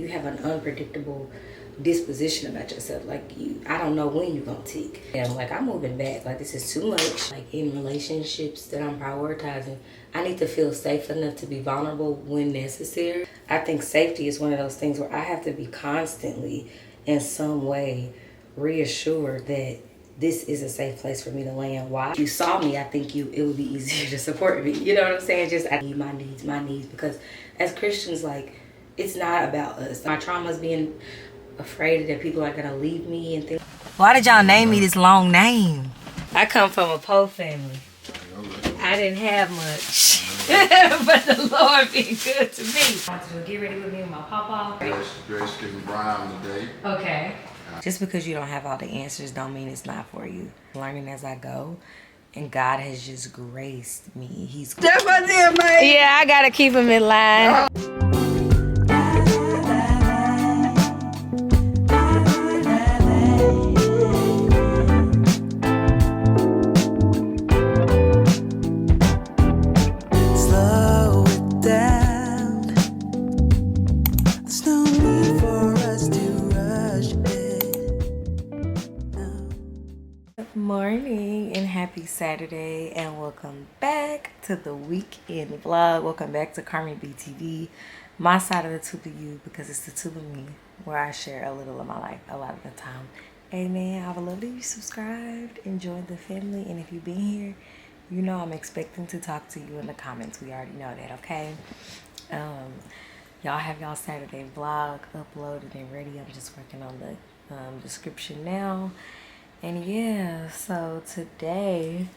you have an unpredictable disposition about yourself. Like, I don't know when you're gonna tick. And like, I'm moving back. Like, this is too much. Like, in relationships that I'm prioritizing, I need to feel safe enough to be vulnerable when necessary. I think safety is one of those things where I have to be constantly, in some way, reassured that this is a safe place for me to land. Why? If you saw me, I think it would be easier to support me. You know what I'm saying? Just, I need my needs, because as Christians, like, it's not about us. My trauma's being afraid that people are gonna leave me and things. Why did y'all name me this long name? I come from a poor family. I didn't have much. But the Lord been good to me. I want to get ready with me and my papa. Grace giving Grwm today. Okay. Just because you don't have all the answers don't mean it's not for you. Learning as I go, and God has just graced me. He's that's my deal, man. Yeah, I gotta keep him in line. Morning and happy Saturday, and welcome back to the weekend vlog. Welcome back to Carmen BTV, my side of the tube of you, because it's the tube of me where I share a little of my life a lot of the time. Amen. I would love that you subscribed, enjoyed the family, and if you've been here, you know I'm expecting to talk to you in the comments. We already know that, okay? Y'all have y'all Saturday vlog uploaded and ready. I'm just working on the description now. And yeah, so today,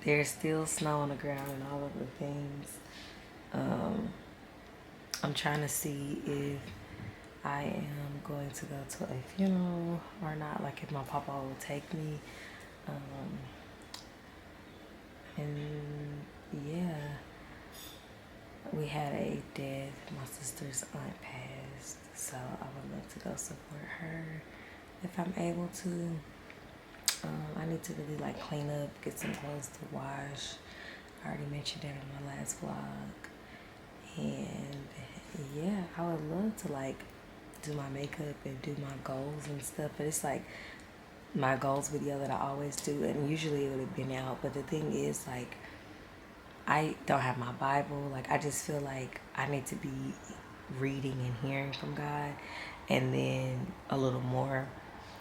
there's still snow on the ground and all of the things. I'm trying to see if I am going to go to a funeral or not, like if my papa will take me. And yeah. We had a death. My sister's aunt passed, so I would love to go support her if I'm able to. I need to really like clean up, get some clothes to wash. I already mentioned that in my last vlog. And yeah, I would love to like do my makeup and do my goals and stuff, but it's like my goals video that I always do, and usually it would have been out, but the thing is, like, I don't have my Bible. Like, I just feel like I need to be reading and hearing from God, and then a little more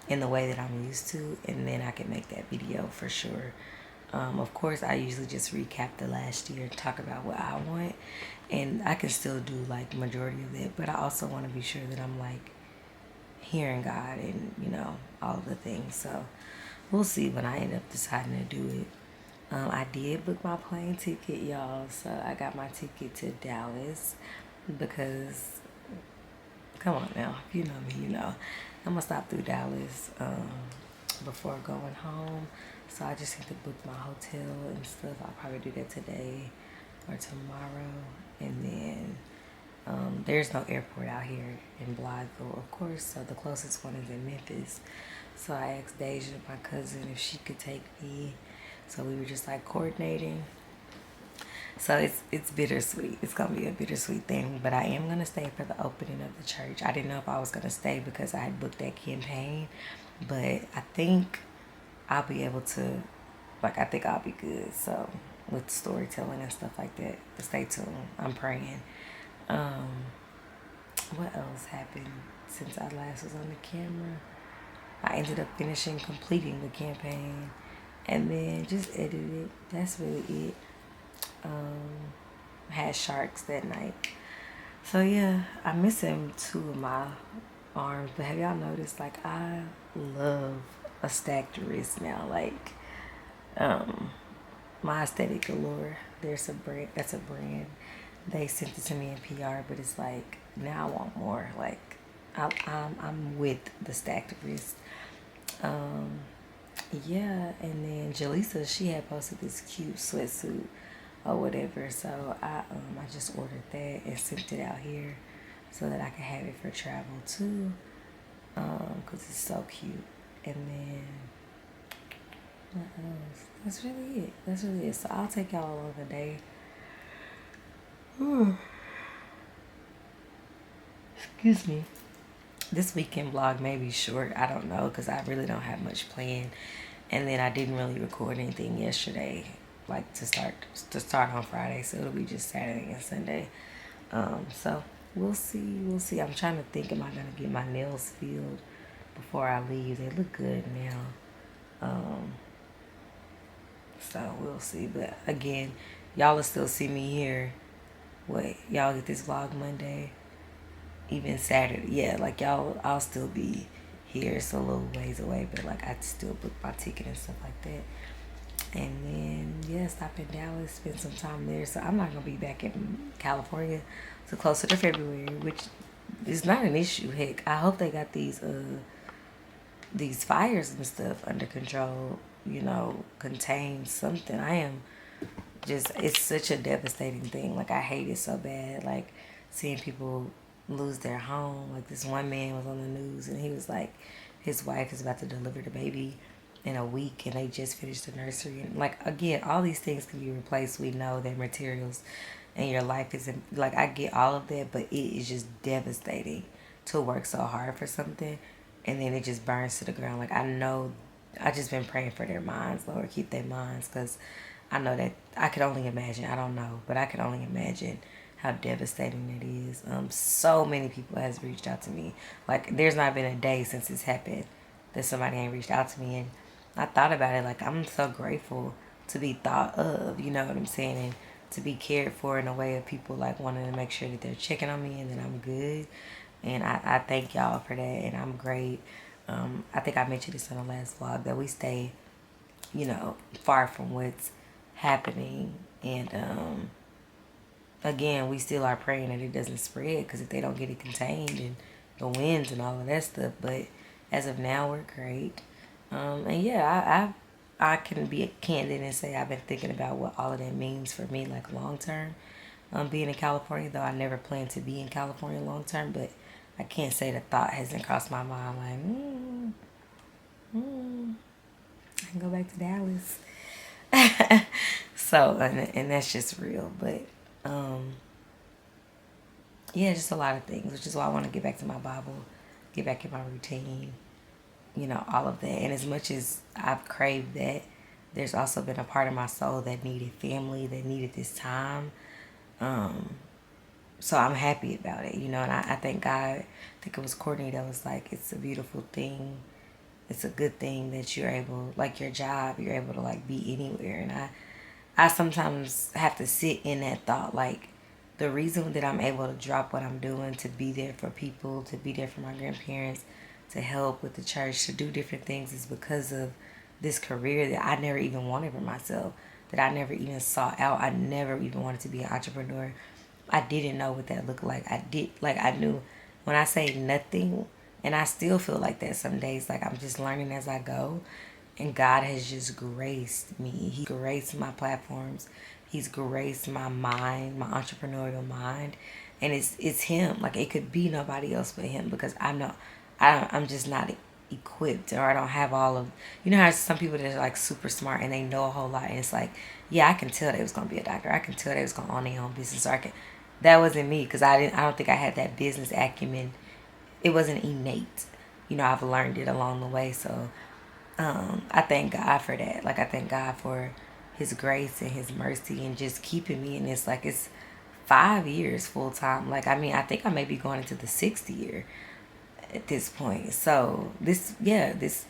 in the way that I'm used to, and then I can make that video for sure. Of course, I usually just recap the last year, talk about what I want, and I can still do like majority of it, but I also want to be sure that I'm like hearing God and, you know, all of the things. So we'll see when I end up deciding to do it. I did book my plane ticket, y'all. So I got my ticket to Dallas because, come on now, if you know me, you know. I'm going to stop through Dallas before going home. So I just need to book my hotel and stuff. I'll probably do that today or tomorrow. And then there's no airport out here in Blytheville, of course. So the closest one is in Memphis. So I asked Deja, my cousin, if she could take me. So we were just like coordinating. So it's bittersweet. It's gonna be a bittersweet thing. But I am gonna stay for the opening of the church. I didn't know if I was gonna stay because I had booked that campaign. But I think I'll be able to, like, I think I'll be good. So with storytelling and stuff like that. But stay tuned. I'm praying. What else happened since I last was on the camera? I ended up completing the campaign. And then just edited. That's really it. Had sharks that night. So yeah, I'm missing 2 of my arms. But have y'all noticed, like, I love a stacked wrist now. Like, my Aesthetic Galore. There's a brand. That's a brand. They sent it to me in PR, but it's like now I want more. Like, I'm with the stacked wrist. Yeah, and then Jaleesa, she had posted this cute sweatsuit or whatever, so I just ordered that and sent it out here so that I can have it for travel too, because it's so cute. And then what else? That's really it. That's really it. So I'll take y'all along the day. Excuse me. This weekend vlog may be short. I don't know because I really don't have much planned. And then I didn't really record anything yesterday, like to start on Friday. So it'll be just Saturday and Sunday. So we'll see. We'll see. I'm trying to think. Am I gonna get my nails filled before I leave? They look good now. So we'll see. But again, y'all will still see me here. What, y'all get this vlog Monday, even Saturday. Yeah, like y'all, I'll still be here. It's a little ways away, but like I still book my ticket and stuff like that. And then yeah, stop in Dallas, spend some time there. So I'm not gonna be back in California till closer to February, which is not an issue. Heck, I hope they got these fires and stuff under control. You know, contain something. I am just, it's such a devastating thing. Like I hate it so bad. Like seeing people lose their home. Like this one man was on the news and he was like, his wife is about to deliver the baby in a week and they just finished the nursery. And like again, all these things can be replaced. We know that materials and your life isn't, like I get all of that, but it is just devastating to work so hard for something and then it just burns to the ground. Like I know, I just been praying for their minds, Lord, keep their minds, because I know that I could only imagine. I don't know, but I could only imagine how devastating it is. So many people has reached out to me. Like there's not been a day since it's happened that somebody ain't reached out to me, and I thought about it. Like I'm so grateful to be thought of. You know what I'm saying? And to be cared for in a way of people like wanting to make sure that they're checking on me and that I'm good. And I thank y'all for that, and I'm great. I think I mentioned this in the last vlog that we stay, you know, far from what's happening. And again, we still are praying that it doesn't spread because if they don't get it contained and the winds and all of that stuff. But as of now, we're great. And yeah, I can be candid and say I've been thinking about what all of that means for me, like long term. Being in California, though I never planned to be in California long term, but I can't say the thought hasn't crossed my mind like, I can go back to Dallas. So, and that's just real. But, yeah, just a lot of things, which is why I want to get back to my Bible, get back in my routine, you know, all of that. And as much as I've craved that, there's also been a part of my soul that needed family, that needed this time. So I'm happy about it, you know, and I thank God. I think it was Courtney that was like, it's a beautiful thing. It's a good thing that you're able, like your job, you're able to like be anywhere. And I sometimes have to sit in that thought, like the reason that I'm able to drop what I'm doing, to be there for people, to be there for my grandparents, to help with the church, to do different things is because of this career that I never even wanted for myself, that I never even sought out. I never even wanted to be an entrepreneur. I didn't know what that looked like. I knew when I say nothing, and I still feel like that some days, like I'm just learning as I go. And God has just graced me. He graced my platforms. He's graced my mind, my entrepreneurial mind. And it's him. Like it could be nobody else but him, because I know I'm just not equipped, or I don't have all of, you know how some people that are like super smart and they know a whole lot, and it's like, yeah, I can tell they was gonna be a doctor. I can tell they was gonna own their own business. Or I can, that wasn't me, because I don't think I had that business acumen. It wasn't innate. You know, I've learned it along the way. So I thank God for that. Like I thank God for his grace and his mercy and just keeping me in this. Like it's 5 years full time. Like I mean, I think I may be going into the 6th year at this point. So this it's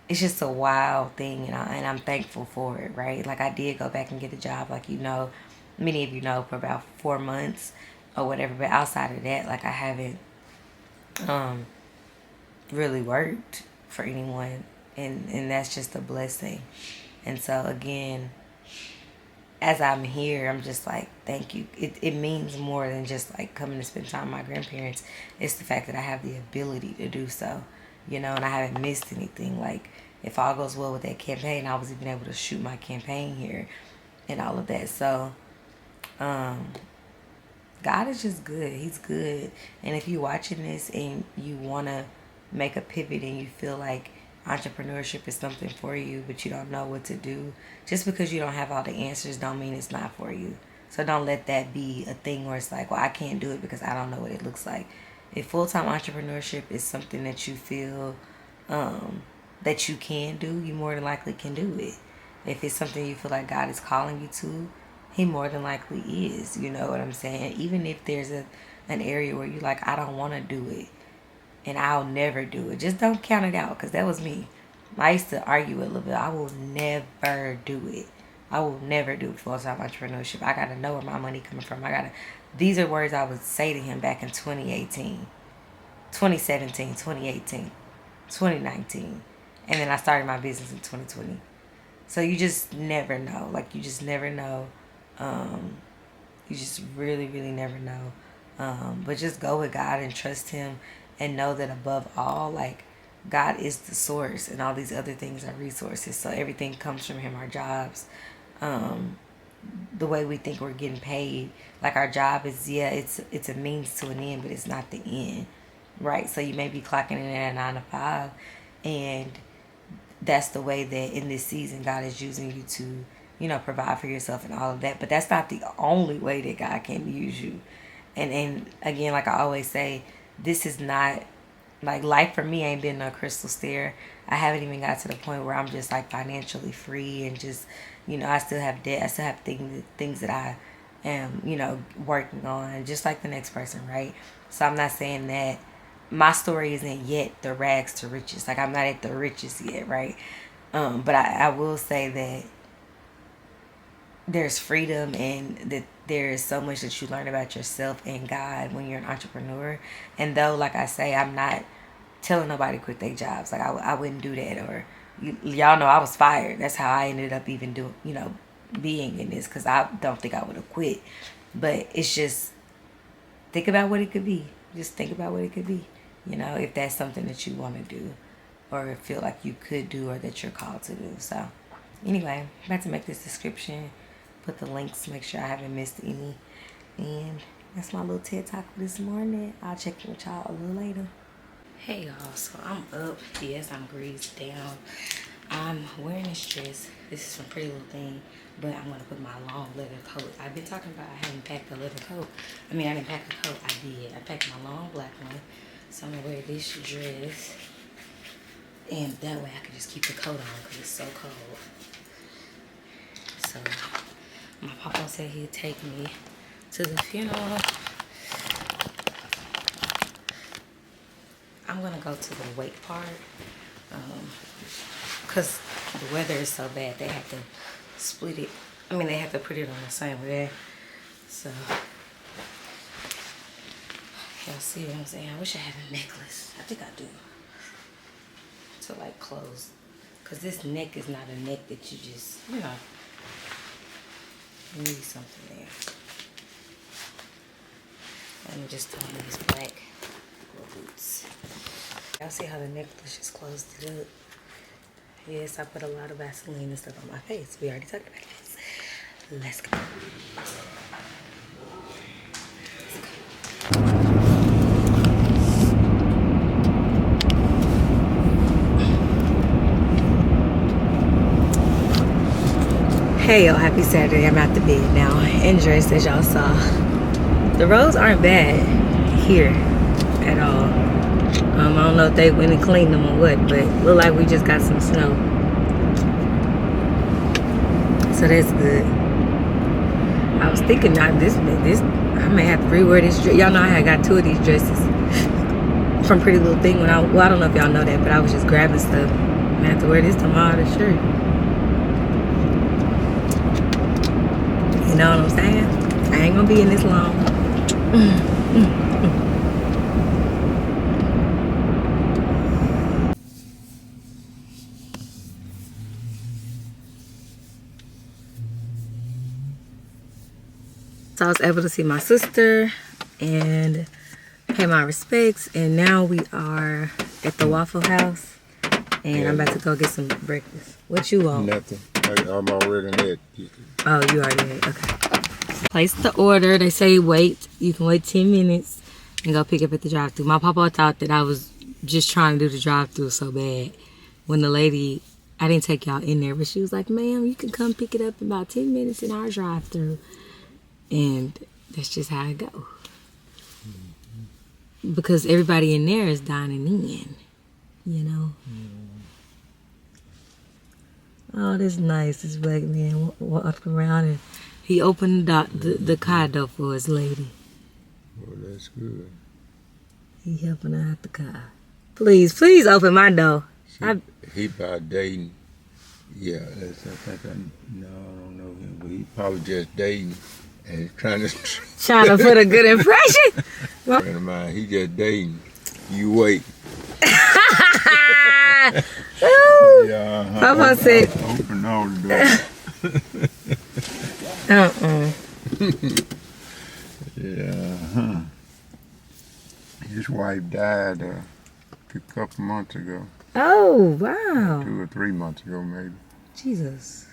just a wild thing, and I'm thankful for it, right? Like I did go back and get a job, like you know, many of you know, for about 4 months or whatever. But outside of that, like I haven't really worked for anyone, and that's just a blessing. And so again, as I'm here, I'm just like, thank you. It means more than just like coming to spend time with my grandparents. It's the fact that I have the ability to do so, you know, and I haven't missed anything. Like, if all goes well with that campaign, I was even able to shoot my campaign here and all of that. So, God is just good. He's good. And if you're watching this and you want to make a pivot and you feel like entrepreneurship is something for you, but you don't know what to do, just because you don't have all the answers don't mean it's not for you. So don't let that be a thing where it's like, well, I can't do it because I don't know what it looks like. If full-time entrepreneurship is something that you feel that you can do, you more than likely can do it. If it's something you feel like God is calling you to, he more than likely is. You know what I'm saying? Even if there's an area where you're like, I don't want to do it and I'll never do it, just don't count it out, because that was me. I used to argue with levelle. I will never do it. I will never do full-time entrepreneurship. I got to know where my money coming from. These are words I would say to him back in 2018, 2017, 2018, 2019. And then I started my business in 2020. So you just never know. Like, you just never know. You just really, really never know. But just go with God and trust him, and know that above all, like, God is the source, and all these other things are resources. So everything comes from him. Our jobs, the way we think we're getting paid, like our job is, it's a means to an end, but it's not the end, right? So you may be clocking in at 9 to 5, and that's the way that in this season God is using you to, provide for yourself and all of that. But that's not the only way that God can use you. And again, like I always say, this is not, like, life for me ain't been no crystal stair. I haven't even got to the point where I'm just like financially free and just, I still have debt. I still have things that I am, working on, just like the next person, right? So I'm not saying that my story isn't yet the rags to riches. Like, I'm not at the riches yet, right? But I will say that there's freedom, and that there is so much that you learn about yourself and God when you're an entrepreneur. And though, like I say, I'm not telling nobody to quit their jobs. Like, I wouldn't do that. Or y'all know I was fired. That's how I ended up even doing, being in this, because I don't think I would have quit. But it's just, think about what it could be. Just think about what it could be. If that's something that you want to do, or feel like you could do, or that you're called to do. So anyway, I'm about to make this description, put the links, make sure I haven't missed any. And that's my little TED Talk for this morning. I'll check in with y'all a little later. Hey y'all, so I'm up. Yes, I'm greased down. I'm wearing this dress. This is from Pretty Little Thing, but I'm gonna put my long leather coat. I've been talking about I haven't packed a leather coat. I didn't pack a coat. I did. I packed my long black one. So I'm gonna wear this dress, and that way I can just keep the coat on because it's so cold. So my papa said he'd take me to the funeral. I'm gonna go to the wake part, because the weather is so bad. They have to split it. They have to put it on the same day. So y'all see what I'm saying? I wish I had a necklace. I think I do. To like close, because this neck is not a neck that you just, you need something there. I'm just throwing these black boots. Y'all see how the necklace just closed it up? Yes, I put a lot of Vaseline and stuff on my face. We already talked about this. Let's go. Hey y'all, happy Saturday. I'm out the bed now and dressed, as y'all saw. The roads aren't bad here at all. I don't know if they went and cleaned them or what, but look like we just got some snow. So that's good. I was thinking this I may have to rewear this dress. Y'all know I had got 2 of these dresses from Pretty Little Thing I don't know if y'all know that, but I was just grabbing stuff. I'm gonna have to wear this tomorrow, the shirt. You know what I'm saying? I ain't gonna be in this long. So I was able to see my sister and pay my respects, and now we are at the Waffle House, and I'm about to go get some breakfast. What you want? Nothing. I'm already in that. Oh, you already did. Okay. Place the order. They say wait. You can wait 10 minutes and go pick up at the drive-thru. My papa thought that I was just trying to do the drive-thru so bad when the lady, I didn't take y'all in there, but she was like, ma'am, you can come pick it up in about 10 minutes in our drive-thru. And that's just how it go. Because everybody in there is dining in, you know. Oh, this nice. This black man walked around and he opened the car door for his lady. Well, that's good. He helping her out the car. Please open my door. See, he about dating. Yeah, I don't know him, but he probably just dating and trying to put a good impression. Friend of mine, he just dating. You wait. Yeah, Papa said, open all the doors. Yeah, His wife died a couple months ago. Oh, wow. 2 or 3 months ago, maybe. Jesus.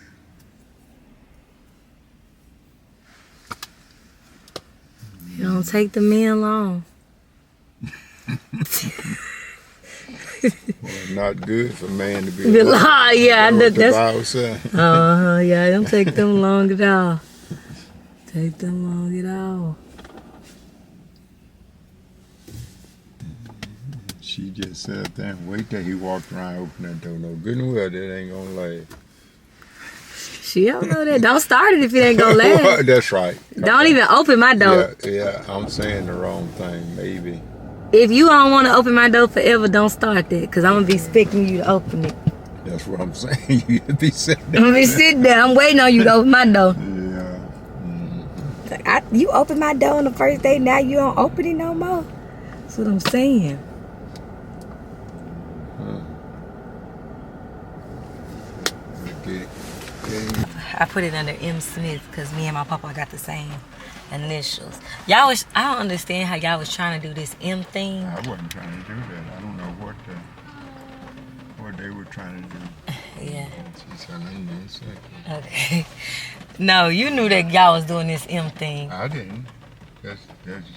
You don't take the men long. Well, not good for a man to be alone. Yeah, that's. Yeah, don't take them long at all. Take them long at all. She just sat there and wait till he walked around, open that door. No good and well, that ain't gonna last. She don't know that. Don't start it if it ain't gonna last. That's right. Don't even open my door. Yeah, I'm saying the wrong thing, maybe. If you don't want to open my door forever, don't start that, because I'm going to be expecting you to open it. That's what I'm saying. You be sitting there. I'm going to be sitting there. I'm waiting on you to open my door. Yeah. You opened my door on the first day, now you don't open it no more. That's what I'm saying. Okay. I put it under M. Smith because me and my papa got the same initials. I don't understand how y'all was trying to do this M thing. I wasn't trying to do that. I don't know what they were trying to do. Yeah. Okay. Okay. No, you knew that y'all was doing this M thing. I didn't. That's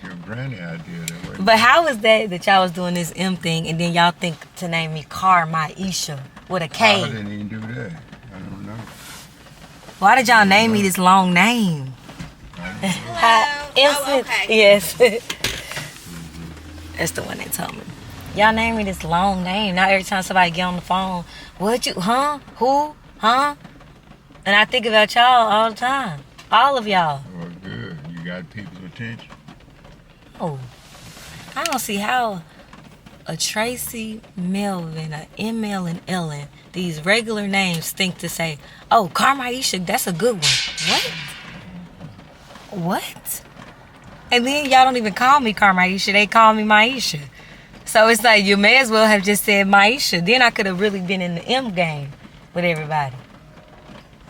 your granny idea. But how is that y'all was doing this M thing and then y'all think to name me Carmaisha with a K? I didn't even do that. I don't know. Why did y'all name me this long name? Okay. Yes. That's the one that told me. Y'all name me this long name. Now every time somebody get on the phone, what you, huh? Who? Huh? And I think about y'all all the time. All of y'all. Well, good. You got people's attention. Oh. I don't see how a Tracy, Melvin, a ML, and Ellen, these regular names think to say, oh, Carmaisha, that's a good one. What? And then y'all don't even call me Carmaisha. They call me Maisha. So it's like you may as well have just said Maisha. Then I could have really been in the M game with everybody.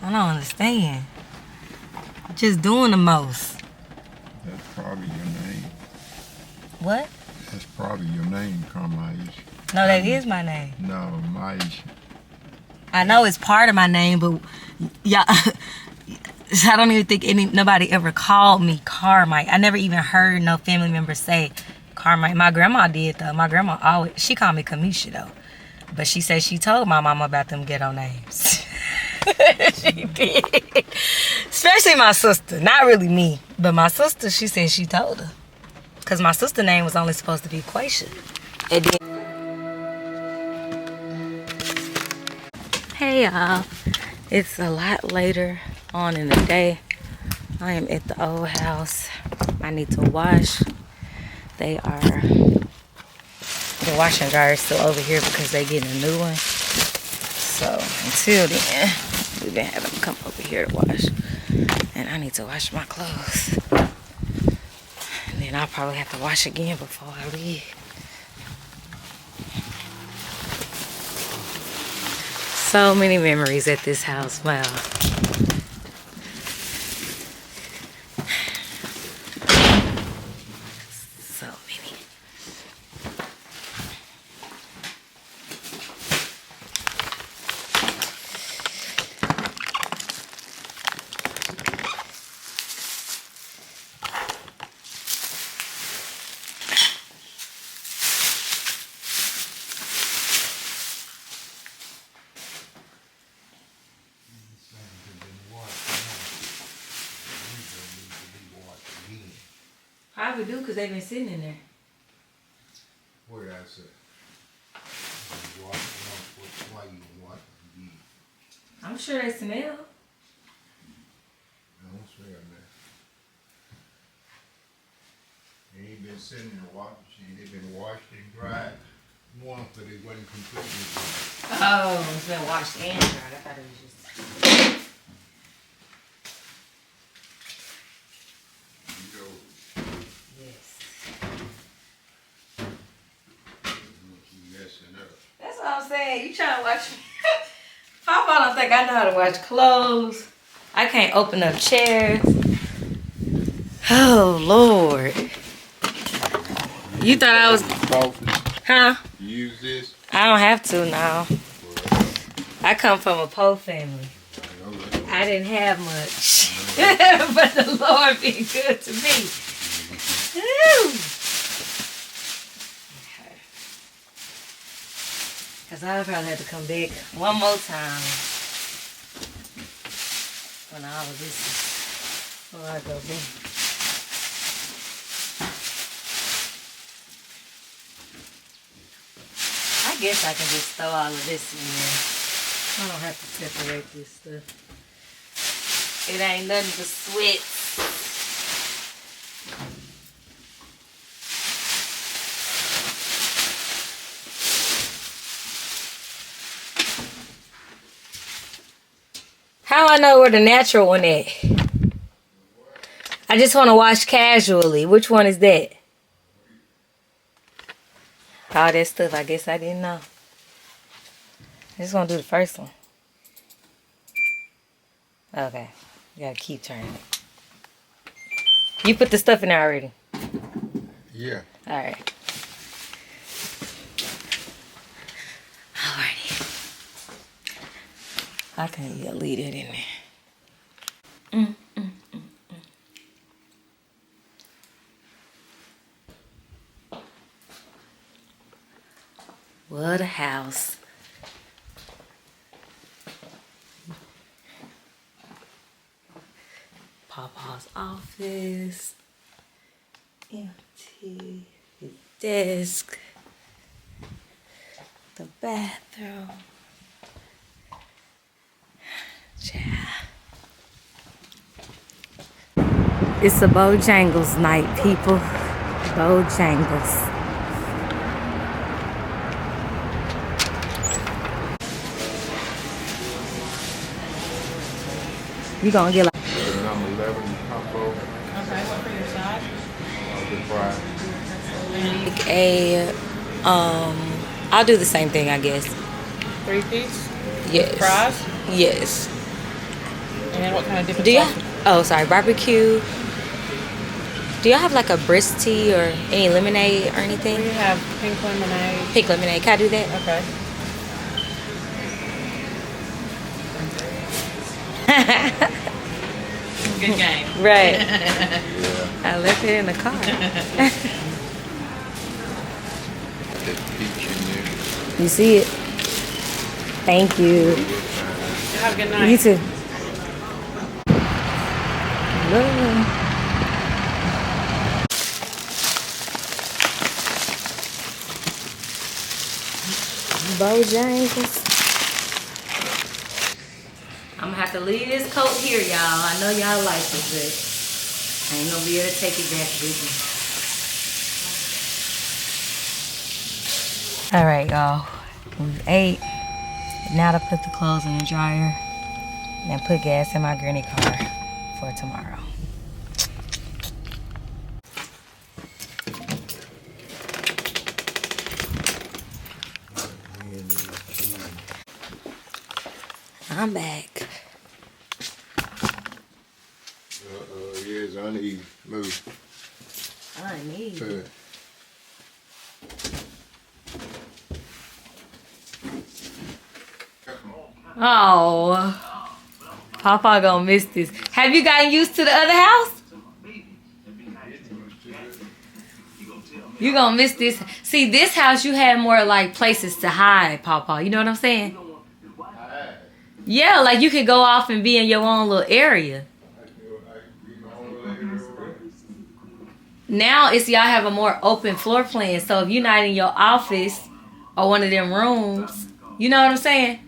I don't understand. Just doing the most. That's probably your name. What? That's probably your name, Carmaisha. No, that is my name. No, Maisha. I know it's part of my name, but y'all... I don't even think nobody ever called me Carmike. I never even heard no family member say Carmike. My grandma did though. My grandma she called me Kamisha though. But she said she told my mama about them ghetto names. She did. Especially my sister. Not really me. But my sister, she said she told her. Because my sister's name was only supposed to be Quaisha. And then... Hey y'all. It's a lot later on in the day. I am at the old house. I need to wash. The washer and dryer is still over here because they getting a new one. So until then, we've been having to come over here to wash. And I need to wash my clothes. And then I'll probably have to wash again before I leave. So many memories at this house. Wow. So many. Probably do because they've been sitting in there. What did I say? Why you want to eat? I'm sure they smell. I don't smell that. They ain't been sitting in the washing machine. They've been washed and dried. One, but it wasn't completely dry. Oh, it's been washed and dried. I thought it was just. You know, Yes. you messing up. That's what I'm saying. You trying to watch me? Papa don't think I know how to wash clothes. I can't open up chairs. Oh, Lord. You thought I was... Huh? You use this? I don't have to now. I come from a poor family. I didn't have much. But the Lord been good to me. Woo. Because I'll probably have to come back one more time when all of this is before I go back. I guess I can just throw all of this in there. I don't have to separate this stuff. It ain't nothing but sweat. How I know where the natural one at? I just want to wash casually. Which one is that? All that stuff, I guess I didn't know. I just want to do the first one. Okay. You gotta keep turning it. You put the stuff in there already? Yeah. Alright. Alrighty. I can leave it in there. What a house. Papa's office. Empty. His desk. The bathroom. Yeah. It's a Bojangles night, people. Bojangles. You gonna get like Number 11 combo. Okay, what for your side? The fry. I'll do the same thing, I guess. 3-piece? Yes. Fries? Yes. And then what kind of different Do you? sauces? Oh, sorry, barbecue. Do y'all have like a brisk tea or any lemonade or We anything? have pink lemonade. Pink lemonade. Can I do that? Okay. Good game. Right. Yeah. I left it in the car. That peach in there. You see it? Thank you. Have a good night. You too. Love. Bojangles. I'm gonna have to leave this coat here, y'all. I know y'all like it, but I ain't gonna be able to take it back with me. All right, y'all. We've ate. Now to put the clothes in the dryer and put gas in my granny car for tomorrow. I'm back. Yeah, it's uneven. Move. I need. Oh, Papa gonna miss this. Have you gotten used to the other house? You gonna miss this. See, this house you had more like places to hide, Papa. You know what I'm saying? Yeah, like you could go off and be in your own little area. now it's y'all have a more open floor plan. So if you're not in your office or one of them rooms, you know what I'm saying?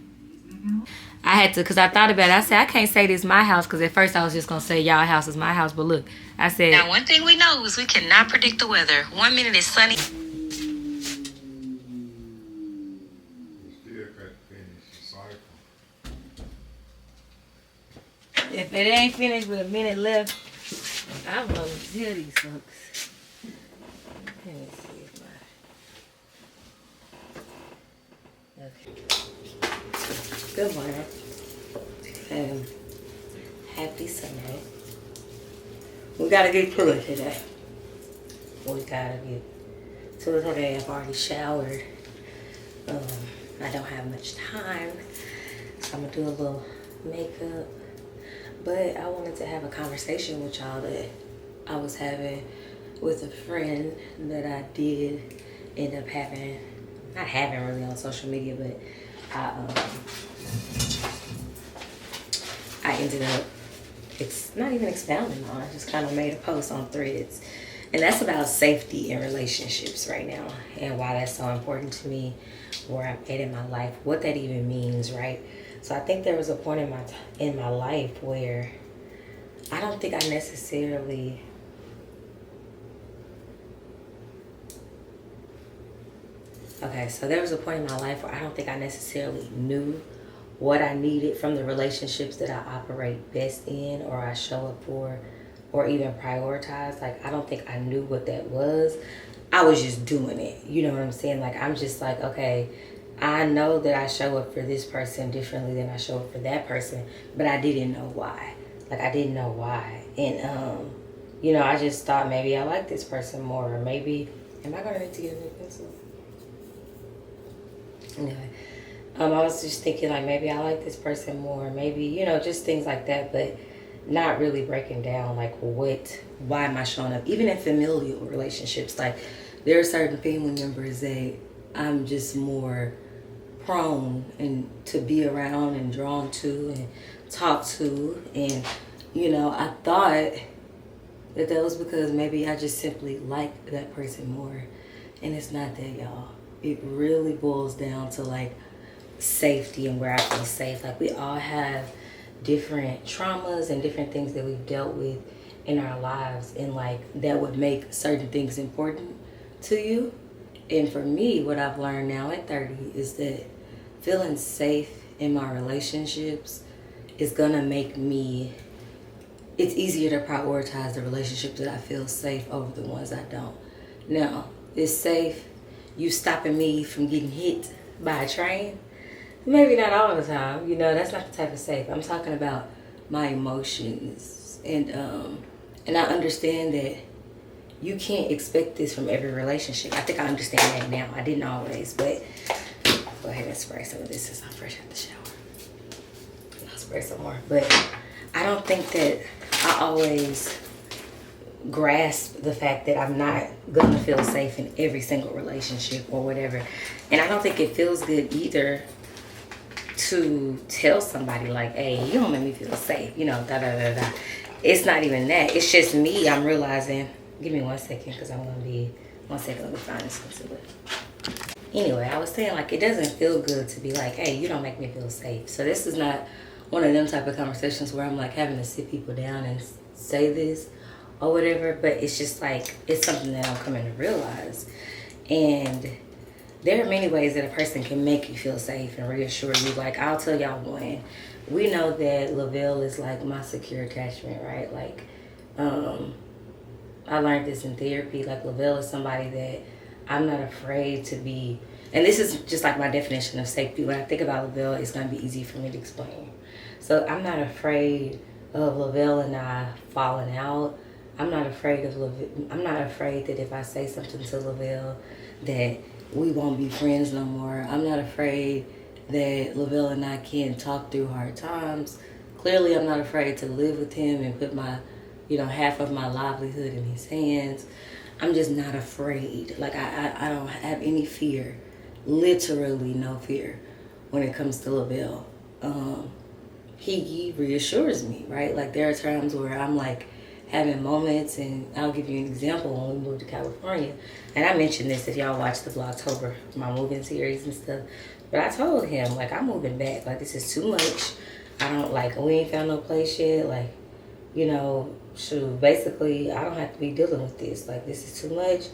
I had to, because I thought about it. I said, I can't say this my house, because at first I was just going to say y'all house is my house. But look, I said. Now, one thing we know is we cannot predict the weather. 1 minute it's sunny. If it ain't finished with a minute left, I'm going to tell these folks. Let me see if my... Okay. Good morning. Happy Sunday. We got to get to it today. We got to get to it today. I've already showered. I don't have much time, so I'm going to do a little makeup. But I wanted to have a conversation with y'all that I was having with a friend that I did end up having, not having really on social media, but I ended up, it's not even expounding on, I just kind of made a post on Threads. And that's about safety in relationships right now and why that's so important to me, where I'm at in my life, what that even means, right? So I think there was a point in my life where I don't think I necessarily so there was a point in my life where I don't think I necessarily knew what I needed from the relationships that I operate best in, or I show up for, or even prioritize. Like, I don't think I knew what that was. I was just doing it. You know what I'm saying? Like, I'm just like, okay, I know that I show up for this person differently than I show up for that person, but I didn't know why. Like, I didn't know why. And, you know, I just thought maybe I like this person more, or maybe, am I going to need to get a new pencil? Anyway, I was just thinking, like, maybe I like this person more, maybe, you know, just things like that, but not really breaking down, like, why am I showing up? Even in familial relationships, like, there are certain family members that I'm just more prone and to be around and drawn to and talk to. And, you know, I thought that was because maybe I just simply like that person more. And it's not that, y'all. It really boils down to, like, safety and where I feel safe. Like, we all have different traumas and different things that we've dealt with in our lives, and, like, that would make certain things important to you. And for me, what I've learned now at 30 is that feeling safe in my relationships is gonna make me, it's easier to prioritize the relationships that I feel safe over the ones I don't. Now, it's safe, you stopping me from getting hit by a train? Maybe not all the time, you know, that's not the type of safe. I'm talking about my emotions. And I understand that you can't expect this from every relationship. I think I understand that now. I didn't always, but go ahead and spray some of this since I'm fresh out the shower. I'll spray some more. But I don't think that I always grasp the fact that I'm not gonna feel safe in every single relationship or whatever. And I don't think it feels good either to tell somebody, like, hey, you don't make me feel safe, you know, da da da da. It's not even that. It's just me. I'm realizing, give me 1 second, because I'm gonna be 1 second, let me find this concealer. Anyway, I was saying, like, it doesn't feel good to be like, hey, you don't make me feel safe. So this is not one of them type of conversations where I'm like having to sit people down and say this or whatever, but it's just like, it's something that I'm coming to realize. And there are many ways that a person can make you feel safe and reassure you. Like, I'll tell y'all one. We know that Lavelle is like my secure attachment, right? Like, I learned this in therapy. Like, Lavelle is somebody that I'm not afraid to be, and this is just like my definition of safety. When I think about Lavelle, it's gonna be easy for me to explain. So I'm not afraid of Lavelle and I falling out. I'm not afraid that if I say something to Lavelle that we won't be friends no more. I'm not afraid that Lavelle and I can't talk through hard times. Clearly, I'm not afraid to live with him and put my, you know, half of my livelihood in his hands. I'm just not afraid. Like, I don't have any fear, literally no fear when it comes to Lavelle. He reassures me, right? Like, there are times where I'm like having moments, and I'll give you an example when we moved to California. And I mentioned this if y'all watch the Vlogtober, my moving series and stuff. But I told him, like, I'm moving back. Like, this is too much. I don't, like, we ain't found no place yet. Like, you know, shoot, basically, I don't have to be dealing with this. Like, this is too much.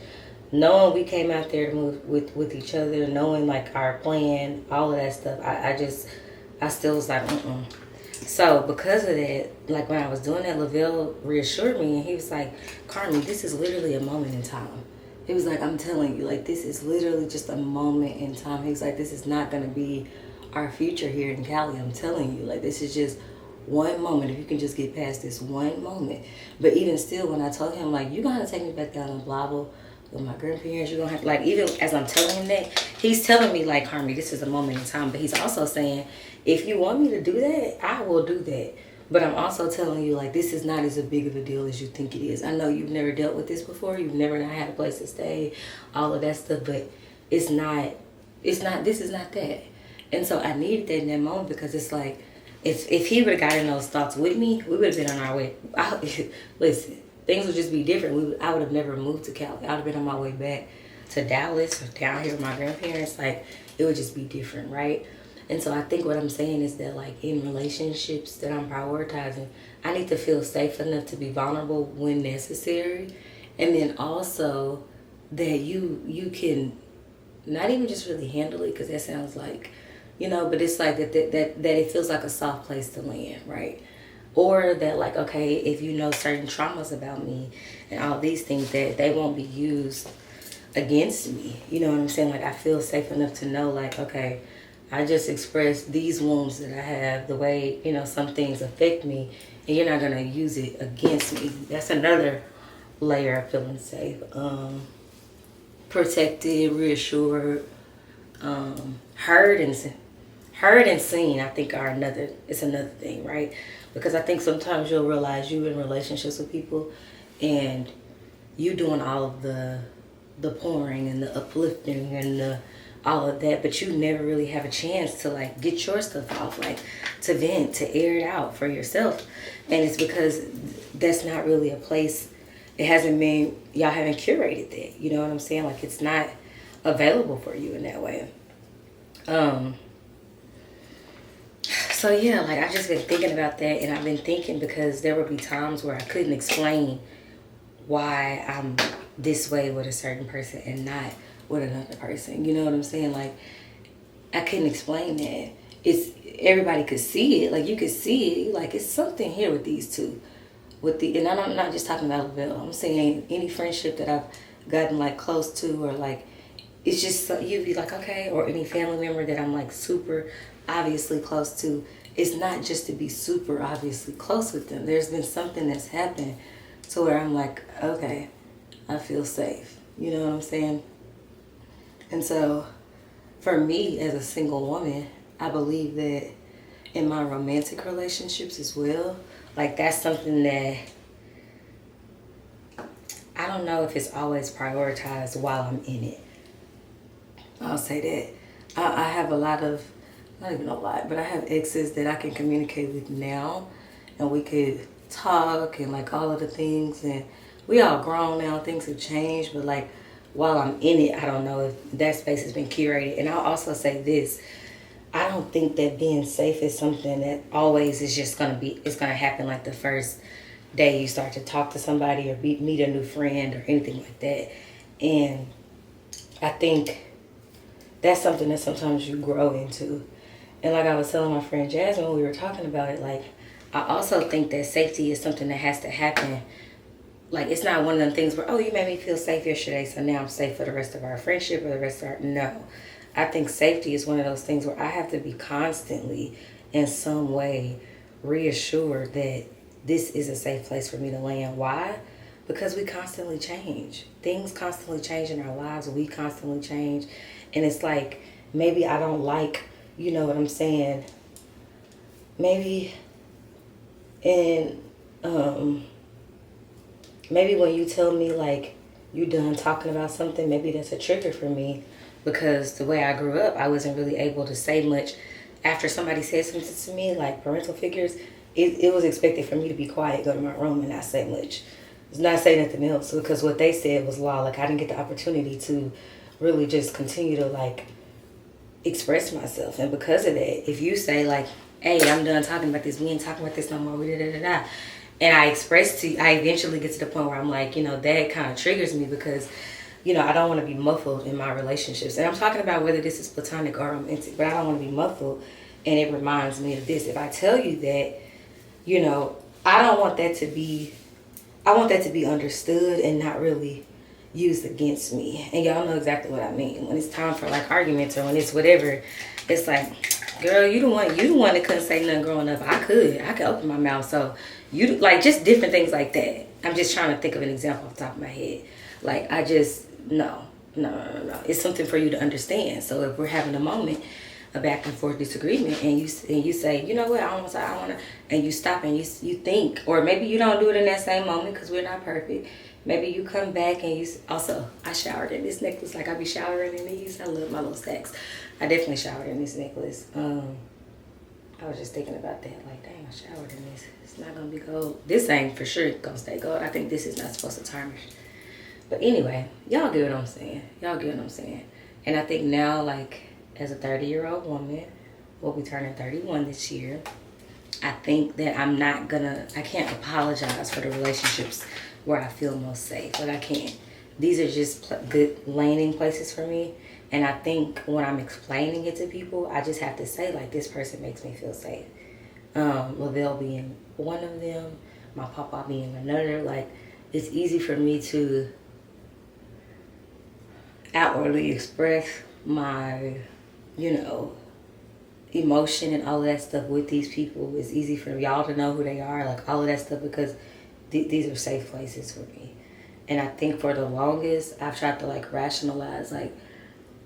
Knowing we came out there to move with each other, knowing, like, our plan, all of that stuff, I still was like, So because of that, like when I was doing that, Lavelle reassured me, and he was like, Carmi, this is literally a moment in time. He was like, I'm telling you, like, this is literally just a moment in time. He was like, this is not going to be our future here in Cali. I'm telling you, like, this is just one moment. If you can just get past this one moment. But even still, when I told him, like, you're going to have to take me back down in Blabble with my grandparents, you're going to have to, like, even as I'm telling him that, he's telling me, like, Carmi, this is a moment in time. But he's also saying, if you want me to do that, I will do that. But I'm also telling you, like, this is not as big of a deal as you think it is. I know you've never dealt with this before. You've never not had a place to stay, all of that stuff. But this is not that. And so I needed that in that moment, because it's like, if he would have gotten those thoughts with me, we would have been on our way. Listen, things would just be different. I would have never moved to Cali. I would have been on my way back to Dallas or down here with my grandparents. Like, it would just be different, right? And so I think what I'm saying is that, like, in relationships that I'm prioritizing, I need to feel safe enough to be vulnerable when necessary. And then also that you can not even just really handle it, because that sounds like, you know, but it's like that it feels like a soft place to land, right? Or that, like, okay, if you know certain traumas about me and all these things, that they won't be used against me. You know what I'm saying? Like, I feel safe enough to know, like, okay, I just expressed these wounds that I have, the way, you know, some things affect me, and you're not going to use it against me. That's another layer of feeling safe. Protected, reassured, heard and seen, I think, are another thing, right? Because I think sometimes you'll realize you're in relationships with people and you doing all of the pouring and the uplifting and all of that, but you never really have a chance to, like, get your stuff off, like, to vent, to air it out for yourself. And it's because that's not really a place, it hasn't been, y'all haven't curated that, you know what I'm saying? Like, it's not available for you in that way. So yeah, like, I just been thinking about that, and I've been thinking because there would be times where I couldn't explain why I'm this way with a certain person and not with another person. You know what I'm saying? Like, I couldn't explain that. It's, everybody could see it. Like, you could see it. Like, it's something here with these two. And I'm not just talking about Lavelle. I'm saying any friendship that I've gotten, like, close to, or, like, it's just, you'd be like, okay, or any family member that I'm, like, super obviously close to. It's not just to be super obviously close with them. There's been something that's happened to where I'm like, okay, I feel safe. You know what I'm saying? And so, for me, as a single woman, I believe that in my romantic relationships as well, like, that's something that I don't know if it's always prioritized while I'm in it. I'll say that. I have a lot of, not even a lot, but I have exes that I can communicate with now, and we could talk and, like, all of the things, and we all grown now, things have changed, but, like, while I'm in it, I don't know if that space has been curated. And I'll also say this, I don't think that being safe is something that always is just going to be, it's going to happen like the first day you start to talk to somebody or meet a new friend or anything like that. And I think that's something that sometimes you grow into. And like I was telling my friend Jasmine when we were talking about it, like, I also think that safety is something that has to happen. Like, it's not one of them things where, oh, you made me feel safe yesterday, so now I'm safe for the rest of our friendship or the rest of our... No. I think safety is one of those things where I have to be constantly, in some way, reassured that this is a safe place for me to land. Why? Because we constantly change. Things constantly change in our lives. We constantly change. And it's like, maybe I don't like, you know what I'm saying? Maybe maybe when you tell me, like, you done talking about something, maybe that's a trigger for me, because the way I grew up, I wasn't really able to say much after somebody said something to me, like parental figures. it was expected for me to be quiet, go to my room, and not say much. It's not say nothing else because what they said was law. Like I didn't get the opportunity to really just continue to like express myself, and because of that, if you say like, "Hey, I'm done talking about this. We ain't talking about this no more." We da da da da. And I eventually get to the point where I'm like, that kind of triggers me because, I don't want to be muffled in my relationships. And I'm talking about whether this is platonic or romantic, but I don't want to be muffled. And it reminds me of this. If I tell you that, I don't want that to be, I want that to be understood and not really used against me. And y'all know exactly what I mean. When it's time for like arguments or when it's whatever, it's like, girl, you the one that couldn't say nothing growing up. I could open my mouth. So you like just different things like that. I'm just trying to think of an example off the top of my head. Like I just no. It's something for you to understand. So if we're having a moment, a back and forth disagreement, and you say, you know what, I want to, and you stop and you think, or maybe you don't do it in that same moment because we're not perfect. Maybe you come back and I showered in this necklace. Like I be showering in these. I love my little stacks. I definitely showered in this necklace. I was just thinking about that. Like, dang, I showered in this. It's not going to be gold. This ain't for sure going to stay gold. I think this is not supposed to tarnish. But anyway, y'all get what I'm saying. And I think now, like, as a 30-year-old woman, we'll be turning 31 this year. I think that I can't apologize for the relationships where I feel most safe. Like I can't. These are just good landing places for me. And I think when I'm explaining it to people, I just have to say, like, this person makes me feel safe. Lavelle being one of them, my papa being another. Like, it's easy for me to outwardly express my, emotion and all of that stuff with these people. It's easy for y'all to know who they are, like all of that stuff, because these are safe places for me. And I think for the longest, I've tried to like rationalize, like,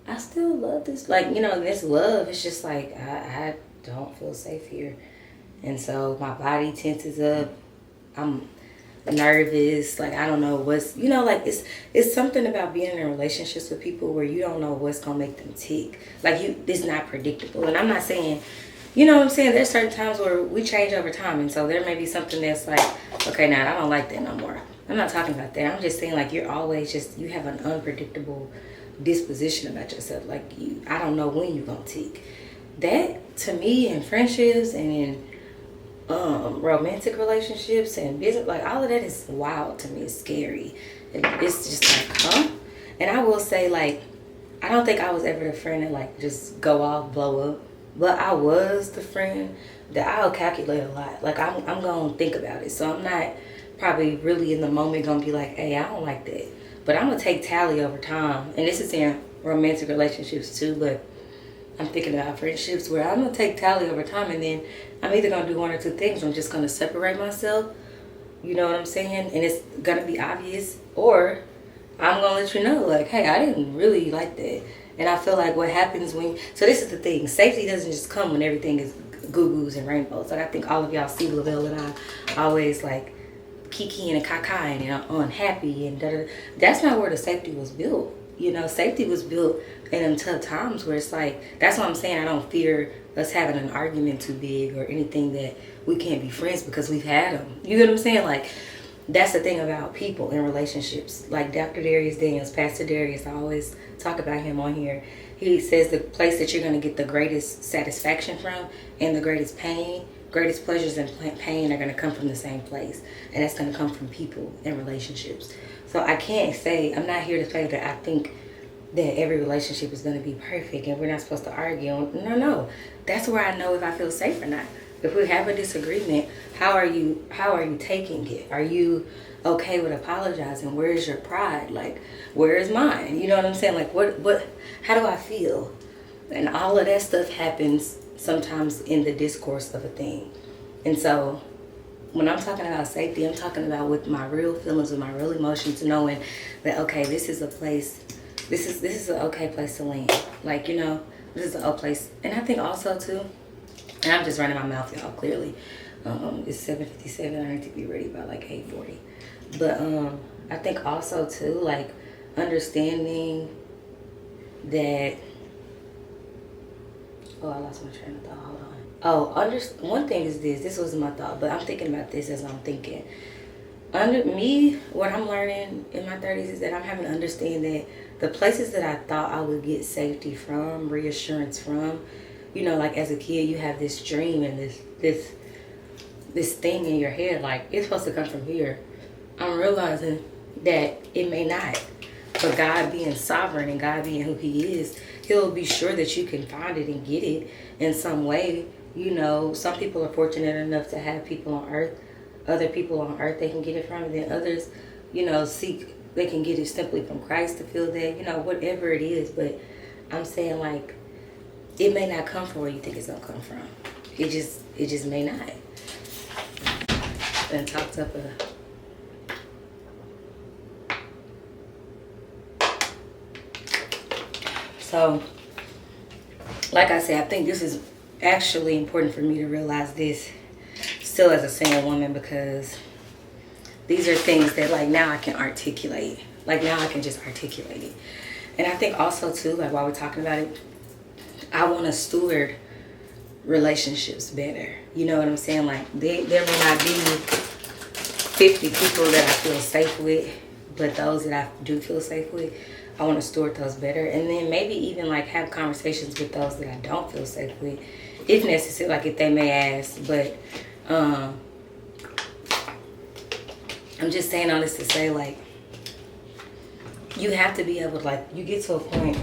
I still love this, like, this love. It's just like, I don't feel safe here. And so my body tenses up. I'm nervous. Like, I don't know what's, like, it's something about being in relationships with people where you don't know what's going to make them tick. Like, it's not predictable. And I'm not saying, there's certain times where we change over time. And so there may be something that's like, okay, now I don't like that no more. I'm not talking about that. I'm just saying, like, you're always you have an unpredictable disposition about yourself. Like, I don't know when you're going to tick. That, to me, in friendships and in romantic relationships and business, like, all of that is wild to me. It's scary. And it's just like, huh? And I will say, like, I don't think I was ever the friend that, like, just go off, blow up. But I was the friend that I'll calculate a lot. Like, I'm going to think about it. So I'm not probably really in the moment going to be like, hey, I don't like that. But I'm going to take tally over time. And this is in romantic relationships too, but I'm thinking about friendships where I'm going to take tally over time, and then I'm either going to do one or two things. I'm just going to separate myself. You know what I'm saying? And it's going to be obvious. Or I'm going to let you know, like, hey, I didn't really like that. And I feel like what happens so this is the thing. Safety doesn't just come when everything is goo-goos and rainbows. Like, I think all of y'all see Lavelle and I always, like, kikiing and kakaing and unhappy and da-da. That's not where the safety was built. Safety was built in them tough times where it's like, that's what I'm saying. I don't fear us having an argument too big or anything that we can't be friends because we've had them. You get what I'm saying? Like, that's the thing about people in relationships. Like Dr. Darius Daniels, Pastor Darius, I always talk about him on here. He says the place that you're going to get the greatest satisfaction from and the greatest pleasures and pain are going to come from the same place. And that's going to come from people and relationships. So I can't say, I'm not here to say that I think that every relationship is going to be perfect and we're not supposed to argue. No. That's where I know if I feel safe or not. If we have a disagreement, how are you taking it? Are you okay with apologizing? Where is your pride? Like, where is mine? You know what I'm saying? Like, how do I feel? And all of that stuff happens sometimes in the discourse of a thing. And so when I'm talking about safety, I'm talking about with my real feelings, with my real emotions, knowing that, okay, this is a place, this is an okay place to land. Like, this is an okay place. And I think also too, and I'm just running my mouth, y'all, clearly. It's 7:57. I need to be ready by like 8:40. But I think also too, like, understanding that, I lost my train of thought. Hold Oh, one thing is this. This was my thought, but I'm thinking about this as I'm thinking. Under me, what I'm learning in my 30s is that I'm having to understand that the places that I thought I would get safety from, reassurance from, you know, like as a kid, you have this dream and this thing in your head, like it's supposed to come from here. I'm realizing that it may not. But God being sovereign and God being who He is, He'll be sure that you can find it and get it in some way. You know, some people are fortunate enough to have people on earth, other people on earth they can get it from, and then others, you know, they can get it simply from Christ to feel that, you know, whatever it is. But I'm saying, like, it may not come from where you think it's gonna come from. It just may not. And talked up a. So, like I said, I think this is actually important for me to realize this still as a single woman, because these are things that, like, now I can articulate. Like, now I can just articulate it. And I think also, too, like, while we're talking about it, I want to steward relationships better. You know what I'm saying? Like, there may not be 50 people that I feel safe with, but those that I do feel safe with, I want to steward those better. And then maybe even, like, have conversations with those that I don't feel safe with, if necessary, like if they may ask. But I'm just saying all this to say, like, you have to be able to, like, you get to a point.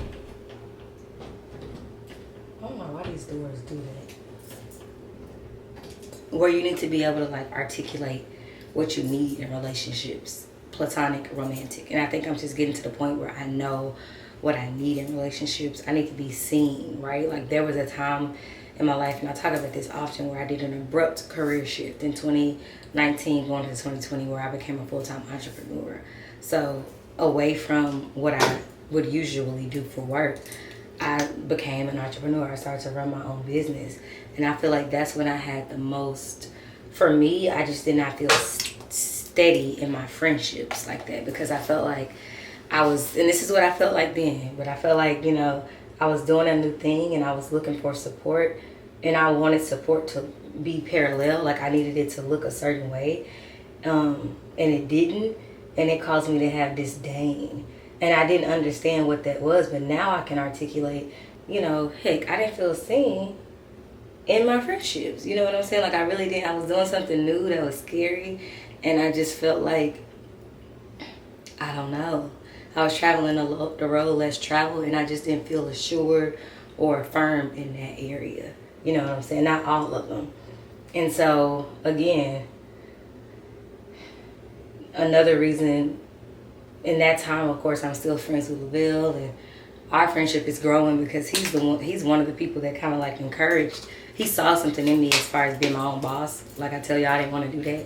I don't know why these doors do that. Where you need to be able to, like, articulate what you need in relationships, platonic, romantic. And I think I'm just getting to the point where I know what I need in relationships. I need to be seen, right? Like, there was a time in my life, and I talk about this often, where I did an abrupt career shift in 2019 going to 2020, where I became a full-time entrepreneur. So away from what I would usually do for work, I became an entrepreneur. I started to run my own business. And I feel like that's when I had the most, for me, I just did not feel steady in my friendships like that, because I felt like I was, and this is what I felt like then, but I felt like, you know, I was doing a new thing and I was looking for support, and I wanted support to be parallel. Like, I needed it to look a certain way. And it didn't. And it caused me to have disdain. And I didn't understand what that was, but now I can articulate, you know, heck, I didn't feel seen in my friendships. You know what I'm saying? Like, I really didn't. I was doing something new that was scary, and I just felt like, I don't know, I was traveling the road less traveled, and I just didn't feel assured or affirmed in that area. You know what I'm saying? Not all of them. And so, again, another reason, in that time, of course, I'm still friends with Lavelle, and our friendship is growing because he's one of the people that kind of, like, encouraged. He saw something in me as far as being my own boss. Like I tell you, I didn't want to do that,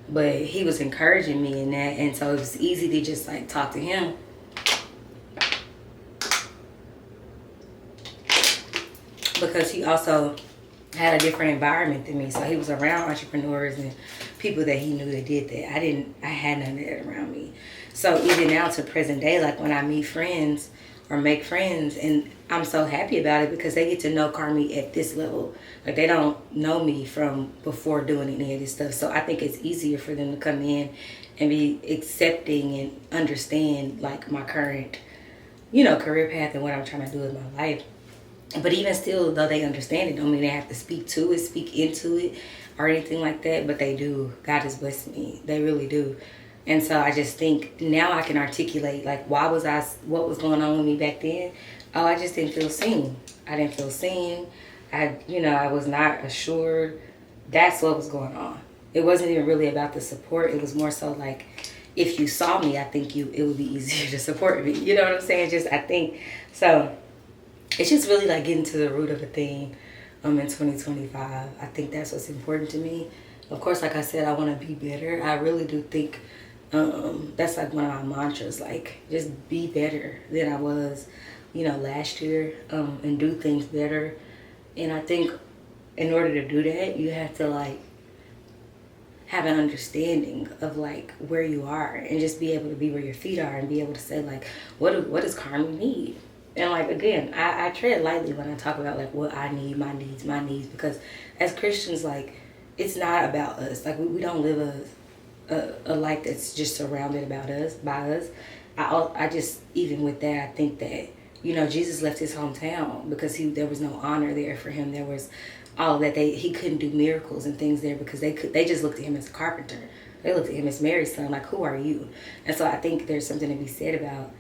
but he was encouraging me in that, and so it was easy to just, like, talk to him. Because he also had a different environment than me, so he was around entrepreneurs and people that he knew that did that. I had none of that around me. So even now to present day, like, when I meet friends or make friends, and I'm so happy about it because they get to know Carmi at this level. Like, they don't know me from before doing any of this stuff. So I think it's easier for them to come in and be accepting and understand, like, my current, you know, career path and what I'm trying to do with my life. But even still, though they understand it, don't mean they have to speak to it, speak into it, or anything like that. But they do. God has blessed me. They really do. And so I just think now I can articulate, like, what was going on with me back then? Oh, I just didn't feel seen. I didn't feel seen. I was not assured. That's what was going on. It wasn't even really about the support. It was more so like, if you saw me, I think it would be easier to support me. You know what I'm saying? I think. So it's just really, like, getting to the root of a thing in 2025. I think that's what's important to me. Of course, like I said, I want to be better. I really do think that's, like, one of my mantras, like, just be better than I was, you know, last year, and do things better. And I think in order to do that, you have to, like, have an understanding of, like, where you are, and just be able to be where your feet are, and be able to say, like, what does Carmen need? And like again, I tread lightly when I talk about like what I need, my needs, because as Christians, like it's not about us. Like we don't live a life that's just surrounded about us by us. I just even with that, I think that Jesus left his hometown because there was no honor there for him. There was all that he couldn't do miracles and things there because they just looked at him as a carpenter. They looked at him as Mary's son. Like, who are you? And so I think there's something to be said about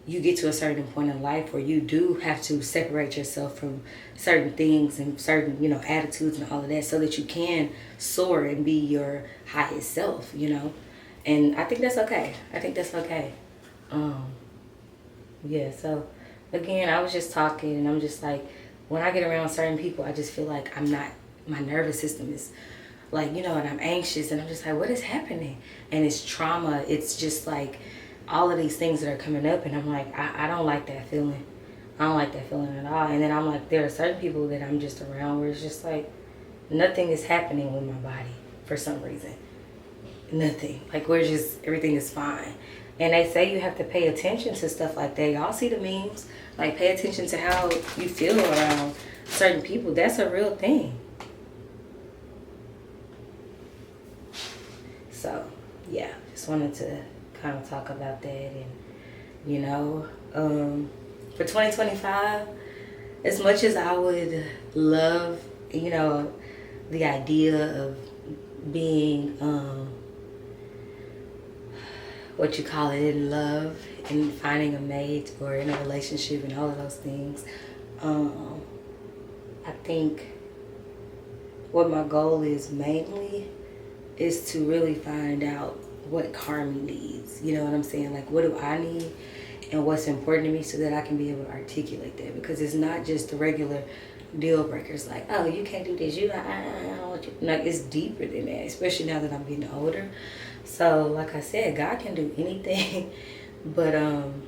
you get to a certain point in life where you do have to separate yourself from certain things and certain attitudes and all of that so that you can soar and be your highest self. And I think that's okay. Yeah, so again, I was just talking and I'm just like, when I get around certain people, I just feel like my nervous system is like, and I'm anxious and I'm just like, what is happening? And it's trauma. It's just like all of these things that are coming up and I'm like, I don't like that feeling. I don't like that feeling at all. And then I'm like, there are certain people that I'm just around where it's just like nothing is happening with my body for some reason. Nothing. Like everything is fine. And they say you have to pay attention to stuff like that. Y'all see the memes? Like, pay attention to how you feel around certain people. That's a real thing. So, yeah. Just wanted to kind of talk about that. And, for 2025, as much as I would love, the idea of being, in love and finding a mate or in a relationship and all of those things, I think what my goal is mainly is to really find out what Carmi needs. You know what I'm saying? Like, what do I need and what's important to me so that I can be able to articulate that, because it's not just the regular deal breakers like, oh, you can't do this, I don't want you. Like, it's deeper than that, especially now that I'm getting older. So, like I said, God can do anything, but, and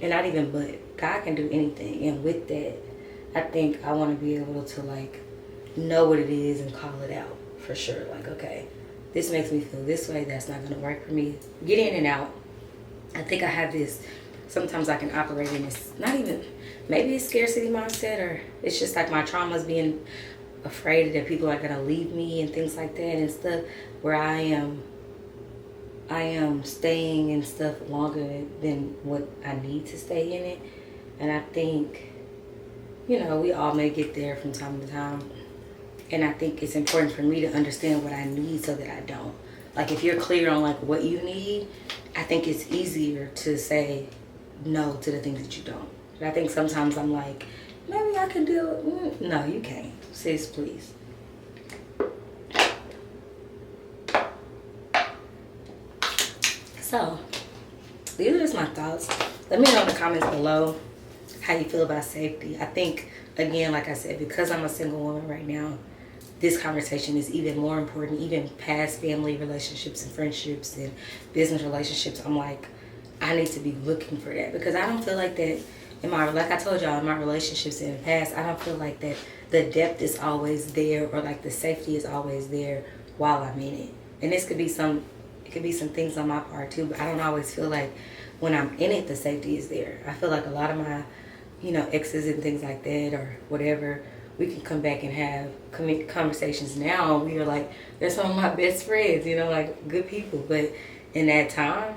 not even but, God can do anything. And with that, I think I want to be able to, like, know what it is and call it out for sure. Like, okay, this makes me feel this way, that's not going to work for me. Get in and out. I think I have this, sometimes I can operate in this, not even, maybe it's scarcity mindset, or it's just like my traumas being afraid that people are going to leave me and things like that and stuff, where I am staying in stuff longer than what I need to stay in it. And I think, we all may get there from time to time. And I think it's important for me to understand what I need so that I don't. Like, if you're clear on, like, what you need, I think it's easier to say no to the things that you don't. But I think sometimes I'm like, maybe I can do it. No, you can't. Sis, please. So, these are just my thoughts. Let me know in the comments below how you feel about safety. I think, again, like I said, because I'm a single woman right now, this conversation is even more important, even past family relationships and friendships and business relationships. I'm like, I need to be looking for that, because I don't feel like that like I told y'all, in my relationships in the past, I don't feel like that the depth is always there, or like the safety is always there while I'm in it. And it could be some things on my part too, but I don't always feel like when I'm in it, the safety is there. I feel like a lot of my, exes and things like that, or whatever, we can come back and have conversations now. We are like, they're some of my best friends, like good people. But in that time,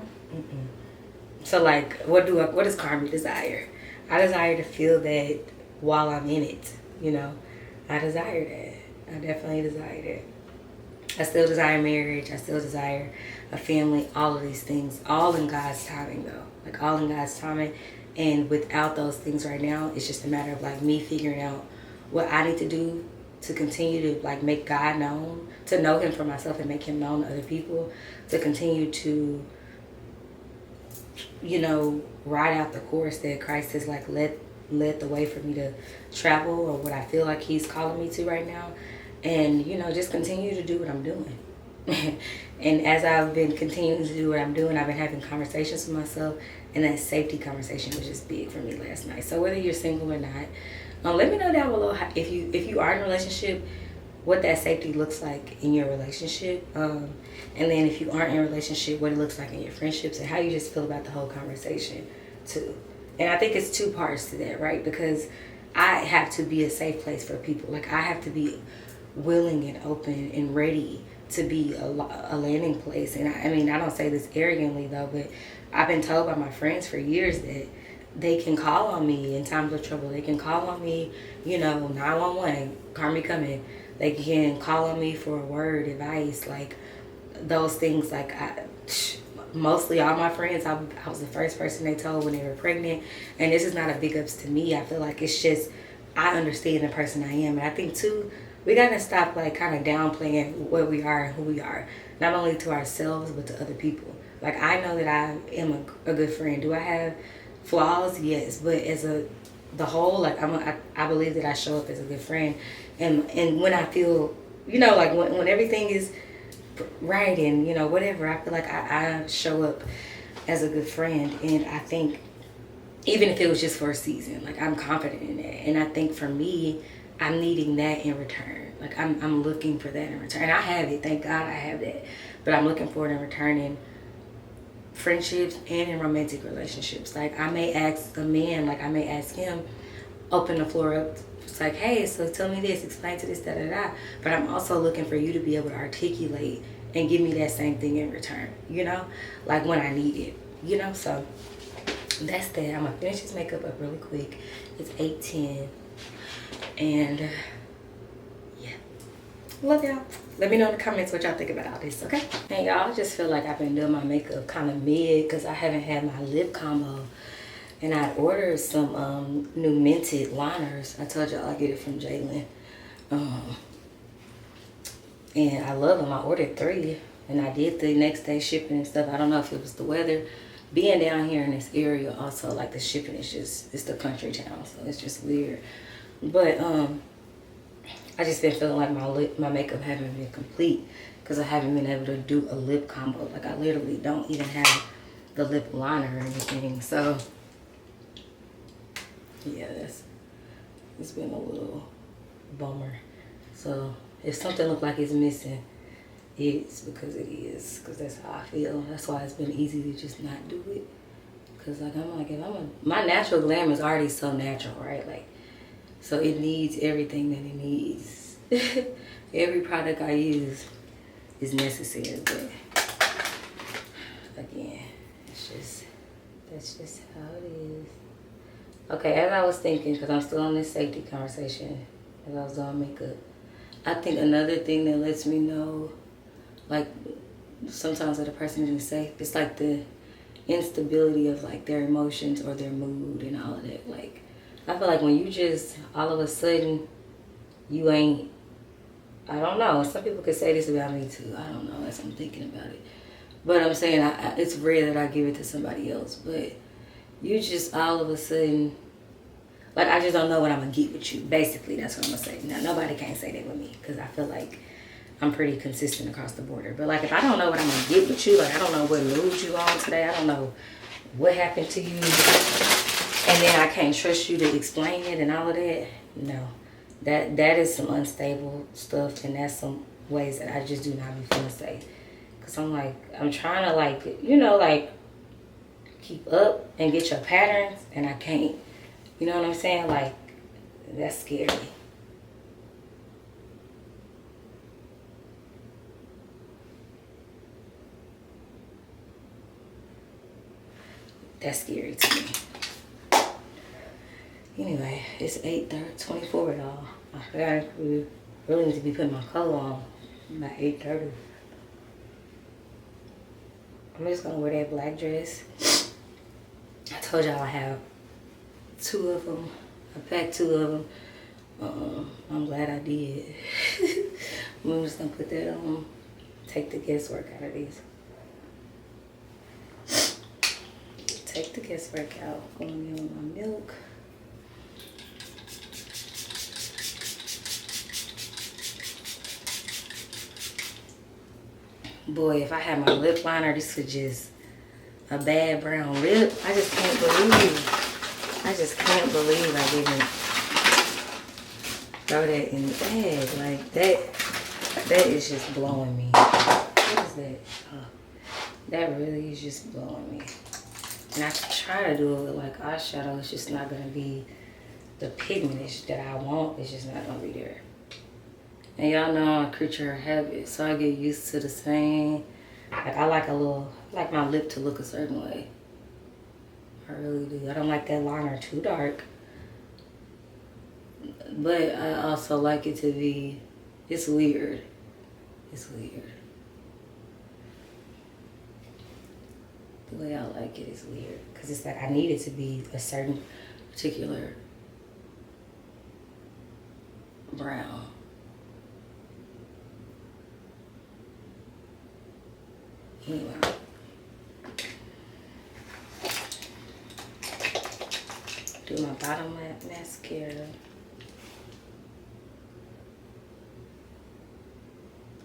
So like, what does Carmi desire? I desire to feel that while I'm in it, I desire that. I definitely desire that. I still desire marriage. I still desire a family, all of these things, all in God's timing though. Like, all in God's timing. And without those things right now, it's just a matter of like me figuring out what I need to do to continue to like make God known, to know him for myself and make him known to other people, to continue to, ride out the course that Christ has like led the way for me to travel, or what I feel like he's calling me to right now. And, just continue to do what I'm doing. And as I've been continuing to do what I'm doing, I've been having conversations with myself, and that safety conversation was just big for me last night. So whether you're single or not, let me know down below if you are in a relationship, what that safety looks like in your relationship. And then if you aren't in a relationship, what it looks like in your friendships, and how you just feel about the whole conversation too. And I think it's two parts to that, right? Because I have to be a safe place for people. Like, I have to be willing and open and ready to be a landing place. And I mean, I don't say this arrogantly though, but I've been told by my friends for years that they can call on me in times of trouble. They can call on me, 911, Carmi coming. They can call on me for a word, advice, like those things. Like, mostly all my friends, I was the first person they told when they were pregnant. And this is not a big ups to me. I feel like it's just, I understand the person I am. And I think too, we gotta stop like kind of downplaying what we are and who we are, not only to ourselves but to other people. Like, I know that I am a good friend. Do I have flaws? Yes, but as the whole, like, I believe that I show up as a good friend, and when I feel, like when everything is right and whatever, I feel like I show up as a good friend. And I think even if it was just for a season, like, I'm confident in that. And I think for me, I'm needing that in return. Like, I'm looking for that in return. I have it, thank God I have that, but I'm looking for it in return in friendships and in romantic relationships. Like, I may ask a man, like I may ask him, open the floor up. It's like, hey, so tell me this, explain to this, da da da. But I'm also looking for you to be able to articulate and give me that same thing in return, like when I need it, so that's that. I'm gonna finish this makeup up really quick. It's 8:10, and yeah, love y'all. Let me know in the comments what y'all think about all this, okay? And y'all, I just feel like I've been doing my makeup kind of mid because I haven't had my lip combo. And I ordered some new minted liners. I told y'all I get it from Jalen. And I love them. I ordered 3. And I did the next day shipping and stuff. I don't know if it was the weather. Being down here in this area also, like, the shipping is just, it's the country town. So it's just weird. But I just been feeling like my makeup haven't been complete because I haven't been able to do a lip combo. Like, I literally don't even have the lip liner or anything. So yeah, it's been a little bummer. So if something look like it's missing, it's because it is, because that's how I feel. That's why it's been easy to just not do it. Because like, I'm like, my natural glam is already so natural, right? Like, so it needs everything that it needs. Every product I use is necessary, but again, that's just how it is. Okay, as I was thinking, because I'm still on this safety conversation, as I was doing makeup, I think another thing that lets me know, like, sometimes that a person isn't safe, it's like the instability of like their emotions or their mood and all of that. Like, I feel like when you just all of a sudden you ain't, I don't know, some people could say this about me too, I don't know, as I'm thinking about it, but I'm saying it's rare that I give it to somebody else, but you just all of a sudden, like, I just don't know what I'm gonna get with you. Basically, that's what I'm gonna say. Now, nobody can't say that with me because I feel like I'm pretty consistent across the border. But like, if I don't know what I'm gonna get with you, like, I don't know what mood you on today, I don't know what happened to you, and then I can't trust you to explain it and all of that. No, that is some unstable stuff, and that's some ways that I just do not be feeling safe. Cause I'm like, I'm trying to like, like, keep up and get your patterns, and I can't. You know what I'm saying? Like, that's scary. That's scary to me. Anyway, it's 8:24, y'all. I really need to be putting my color on by 8:30. I'm just gonna wear that black dress. I told y'all I have 2 of them. I packed 2 of them. I'm glad I did. I'm just gonna put that on. Take the guesswork out of these. Take the guesswork out. Gonna be on my milk. Boy, if I had my lip liner, this was just a bad brown lip. I just can't believe I didn't throw that in the bag. Like, that is just blowing me. What is that? Oh, that really is just blowing me. And I can try to do it with like eyeshadow. It's just not gonna be the pigment that I want. It's just not gonna be there. And y'all know I'm a creature of habit, so I get used to the same. Like I like my lip to look a certain way. I really do. I don't like that liner too dark. But I also like it to be, it's weird. It's weird. The way I like it is weird. Because it's like I need it to be a certain particular brown. Anyway. Do my bottom mascara.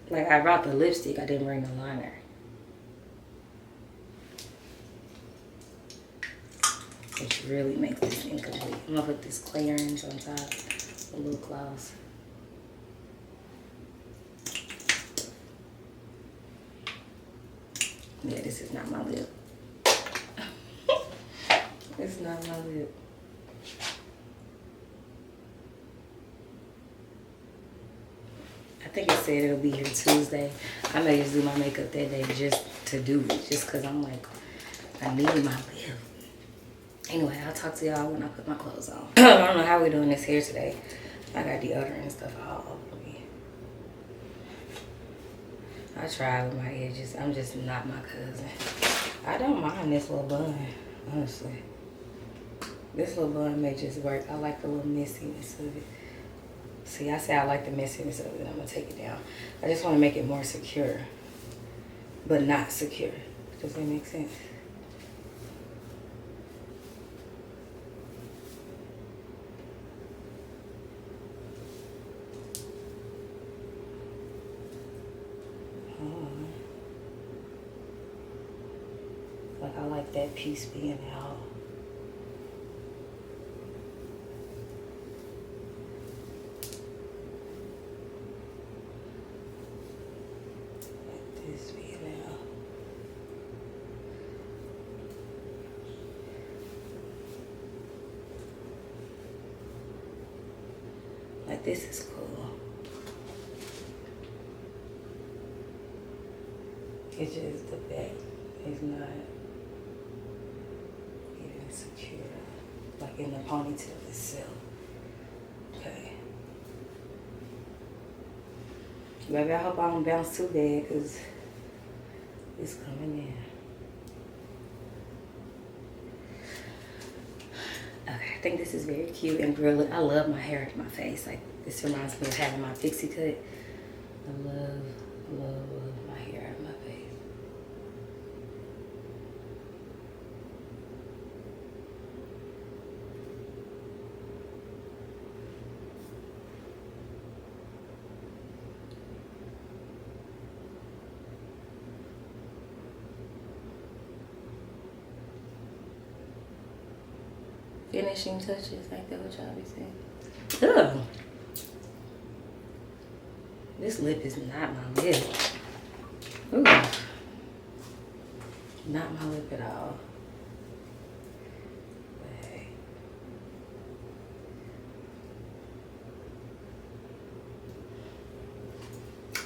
Like I brought the lipstick, I didn't bring the liner. Which really makes this incomplete. I'm gonna put this clearance on top, a little gloss. Yeah, this is not my lip. It's not my lip. I think it said it'll be here Tuesday. I may just do my makeup that day just to do it. Just because I'm like, I need my lip. Anyway, I'll talk to y'all when I put my clothes on. I don't know how we're doing this hair today. I got deodorant and stuff all over me. I try with my edges. I'm just not my cousin. I don't mind this little bun, honestly. This little bun may just work. I like the little messiness of it. See, I say I like the messiness of it. I'm going to take it down. I just want to make it more secure, but not secure. Does that make sense? Like, I like that piece being out. Like this being out. Like, this is cool. It's just the back is not even secure. Like in the ponytail itself. Okay. Baby, I hope I don't bounce too bad because it's coming in. Okay, I think this is very cute and really, I love my hair in my face. Like, this reminds me of having my pixie cut. I love my hair out of my face. Finishing touches, ain't that what y'all be saying? Ugh. This lip is not my lip. Ooh. Not my lip at all. But hey.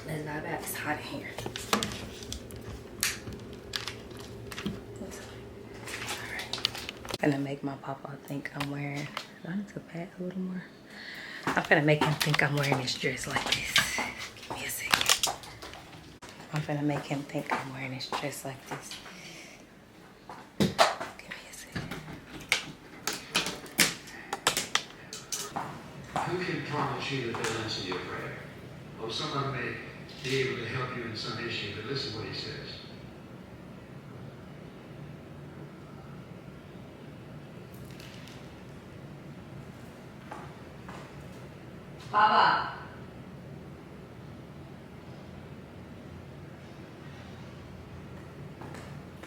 Let's vibe out. It's hot in here. I'm gonna make my papa think I'm wearing, do I need to pat a little more? I'm gonna make him think I'm wearing this dress like this. Give me a second. I'm gonna make him think I'm wearing this dress like this. Give me a second. Who can promise you that they'll answer your prayer? Or someone may be able to help you in some issue, but listen to what he says. Papa.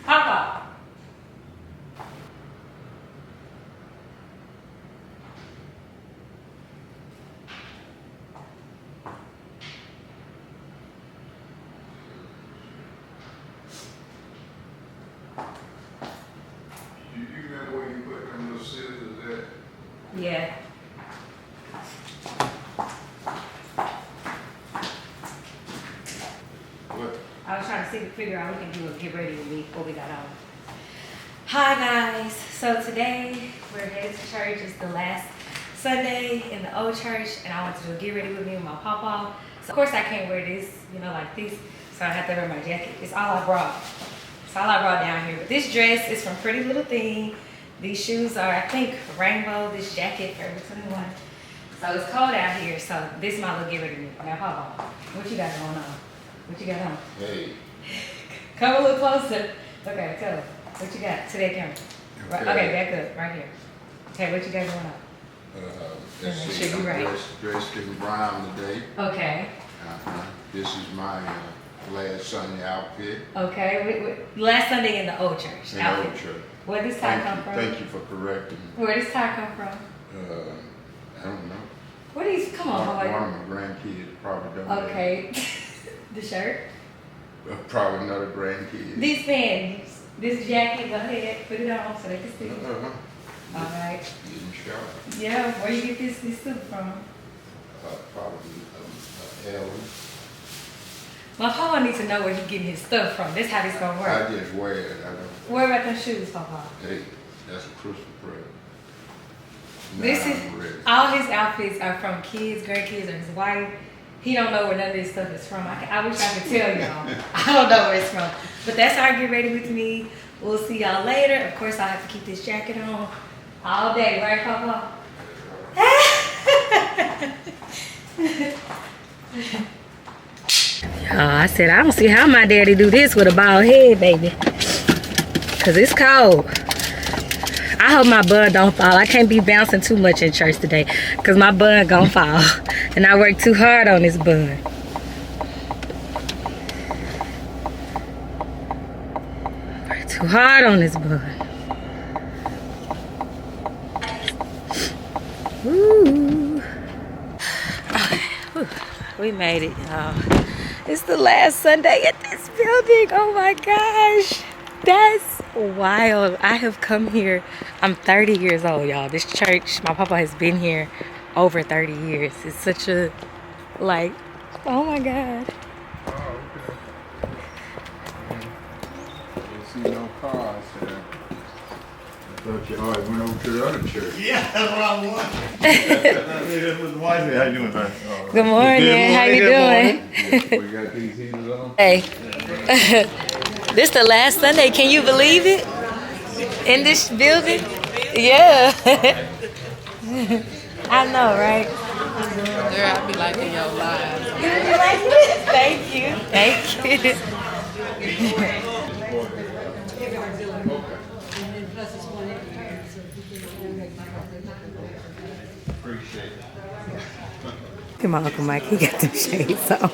Papa. figure out we can do a get ready with me what we got on. Hi guys, so today we're headed to church. It's the last Sunday in the old church, and I want to do a get ready with me with my papa. So of course I can't wear this, you know, like this. So I have to wear my jacket. It's all I brought. It's all I brought down here. But this dress is from Pretty Little Thing. These shoes are, I think, rainbow. This jacket, Forever 21. So it's cold out here, so this is my little get ready with me. Now, papa, what you got going on? What you got on? Hey. Come a little closer. Okay, tell them. What you got? To that camera. Right, okay, back up. Right here. Okay, what you got going on? Let's see, Should be right. dressed in brown today. Okay. This is my last Sunday outfit. Okay. Last Sunday in the old church. In the old church. Where does tie come from? Thank you for correcting me. Where does tie come from? I don't know. What is? Come on, boy. One of my grandkids probably done Okay. The shirt. that. Probably another grandkid. These pants. This jacket. Go ahead. Put it on so they can see. All right. Getting sharp. Yeah. Where you get this suit from? Probably Ellen. My papa needs to know where he's getting his stuff from. That's how this gonna work. I just wear it. I don't. Where about them shoes, papa? Hey, that's a Christmas present. This Now is I'm ready. all his outfits are from kids, grandkids, or his wife. He don't know where none of this stuff is from. I wish I could tell y'all. I don't know where it's from. But that's our get ready with me. We'll see y'all later. Of course, I have to keep this jacket on all day, right, papa? I said, I don't see how my daddy do this with a bald head, baby. Cause it's cold. I hope my bun don't fall. I can't be bouncing too much in church today cause my bun gonna fall. And I worked too hard on this bun. Worked too hard on this bun. Ooh. Okay. Whew. We made it, y'all. It's the last Sunday at this building. Oh my gosh. That's wild. I have come here. I'm 30 years old, y'all. This church, my papa has been here over 30 years. It's such a, like, oh my God. Oh, okay. Didn't see no cars there. I thought you always went over to the other church. Yeah, that's what I want. How you doing, man? Good morning. How you doing? We got these heaters on. Hey. This the last Sunday. Can you believe it? In this building? Yeah. I know, right? Girl, I be liking your lives. You like it? Thank you. Thank you. Appreciate it. Come on, Uncle Mike. He got them shades on.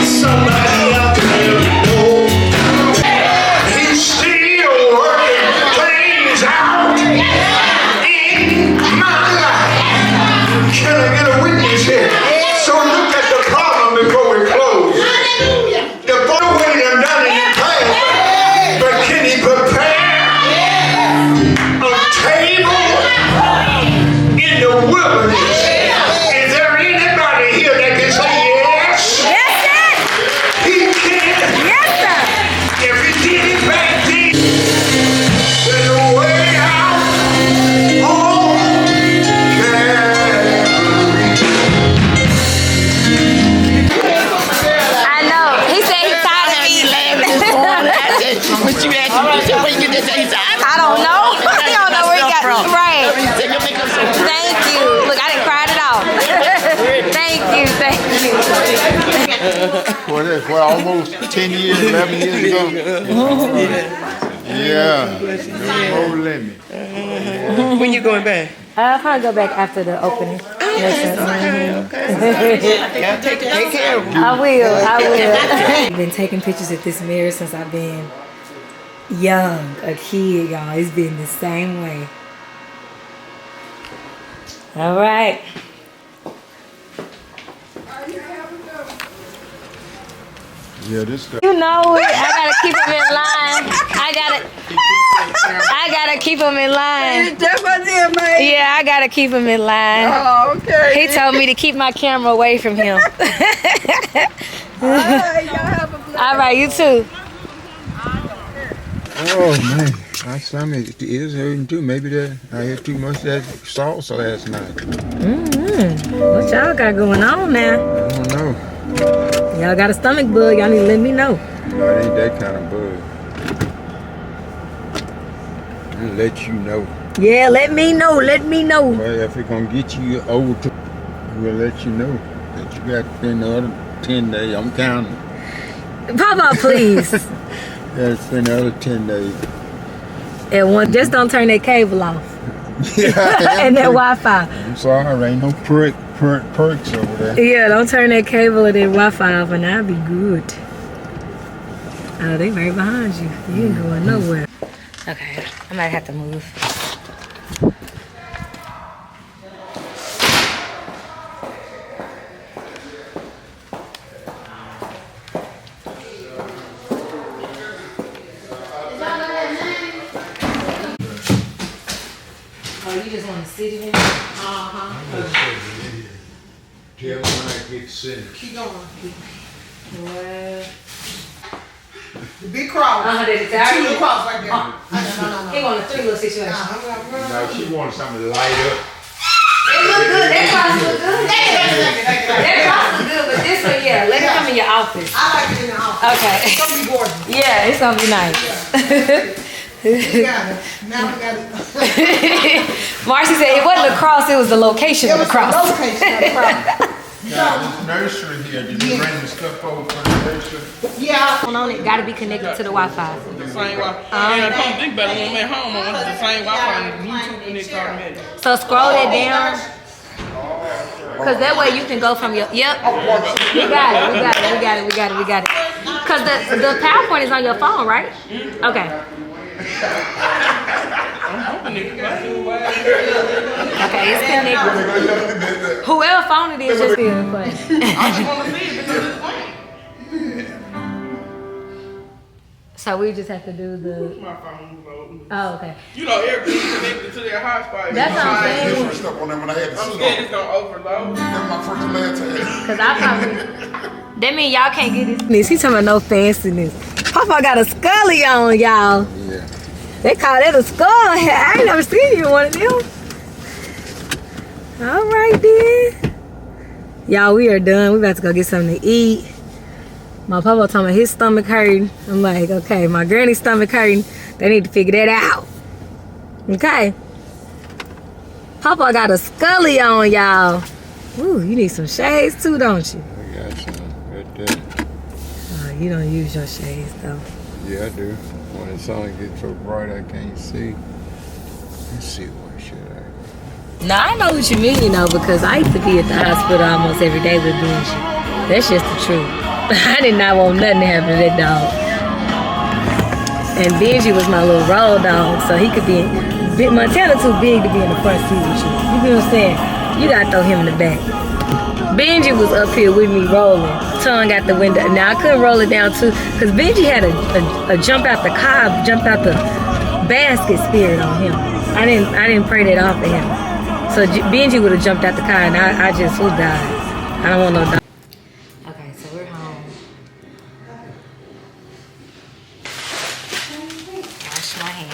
Somebody out there know he's still working things out in my life. Can I get a witness here? So look at the problem before we close. The way they've done it in the past, but can he prepare a table in the wilderness? Is there anybody here that can say yes? Yes, sir. He can. Yes, sir. If he did it back then, there's a way out. Oh, I know. He said he's tired of me. What you asked me, where you get this inside? I don't know. I don't know where he got it. Right. Thank you. Look, I done cried it off. Thank you. Thank you. What is, well, almost 10 years, 11 years ago? Yeah. More than me. When you going back? I'll probably go back after the opening. Yeah, take care of them. I will. I've been taking pictures at this mirror since I've been young, a kid, y'all. It's been the same way. All right. Yeah, this stuff. You know it. I gotta keep him in line. I gotta keep him in line. That's what I did, man. Yeah, I gotta keep him in line. Oh, okay. He told me to keep my camera away from him. All right, y'all have a blessed All right, you too. Oh man, my stomach is hurting too. Maybe that I had too much of that salsa last night. What y'all got going on now? I don't know. Y'all got a stomach bug. Y'all need to let me know. No, it ain't that kind of bug. I'll let you know. Yeah, let me know. Let me know. Well, if it's gonna get you over to, we'll let you know that you got to spend the other 10 days. I'm counting. Papa, please. You got to spend the other 10 days. And one, just don't turn that cable off. Yeah, And that Wi-Fi. I'm sorry, ain't no perks over there. Yeah, don't turn that cable and that Wi-Fi off, and I'll be good. Oh, they right behind you. You ain't going nowhere. Okay, I might have to move. Oh, you just want to sit in it? Tell me when I get sick. Keep going. Well, The big cross. that's Two little cross right there. No. He want a 3 little situation. No, she wants something to light up. It look good. That cross look good. That cross look good, but this one, yeah, let it come in your office. I like it in the office. Okay. It's gonna be gorgeous. Yeah, it's gonna be nice. We got it. Now we got it. Marcy said it wasn't the cross, it was the location of the cross. Location of the cross. Now, this nursery here, did you bring the stuff over for the nursery? Yeah. On it, gotta be connected to the Wi-Fi. The same Wi-Fi. And I don't think better when I'm at home. I want the same Wi-Fi and the Bluetooth connected automatically. So scroll that down. Cause that way you can go from your, yep. We got it. Cause the PowerPoint is on your phone, right? Okay. Okay, it's connected. Whoever phone it is, just feel fun. I just want to see it because it's fine. So we just have to do the. My phone was open. Oh, okay. You know, everything's connected to their hotspot. That's what I'm saying. Stuff on there when I had the I'm suit scared on. it's gonna overload. That's my first and last time. Cause I probably. That mean y'all can't get this. He talking about no fanciness. Papa got a scully on, y'all. Yeah. They call that a skull. I ain't never seen you one of them. All right then. Y'all, we are done. We about to go get something to eat. My papa told me his stomach hurting. I'm like, okay, my granny's stomach hurting. They need to figure that out. Okay. Papa got a scully on, y'all. Ooh, you need some shades too, don't you? I got some right there. Oh, you don't use your shades though. Yeah, I do. When the sun gets so bright, I can't see. Let's see what should I. No, I know what you mean, because I used to be at the hospital almost every day with Benji. That's just the truth. I did not want nothing to happen to that dog. And Benji was my little road dog, so he could be Montana too big to be in the front seat with you. You know what I'm saying? You gotta throw him in the back. Benji was up here with me rolling, tongue out the window. Now I couldn't roll it down too, because Benji had a jump out the car, jump out the basket spirit on him. I didn't pray that off of him. So Benji would have jumped out the car, and I just would die. I don't want no dog. Okay, so we're home. Wash my hands.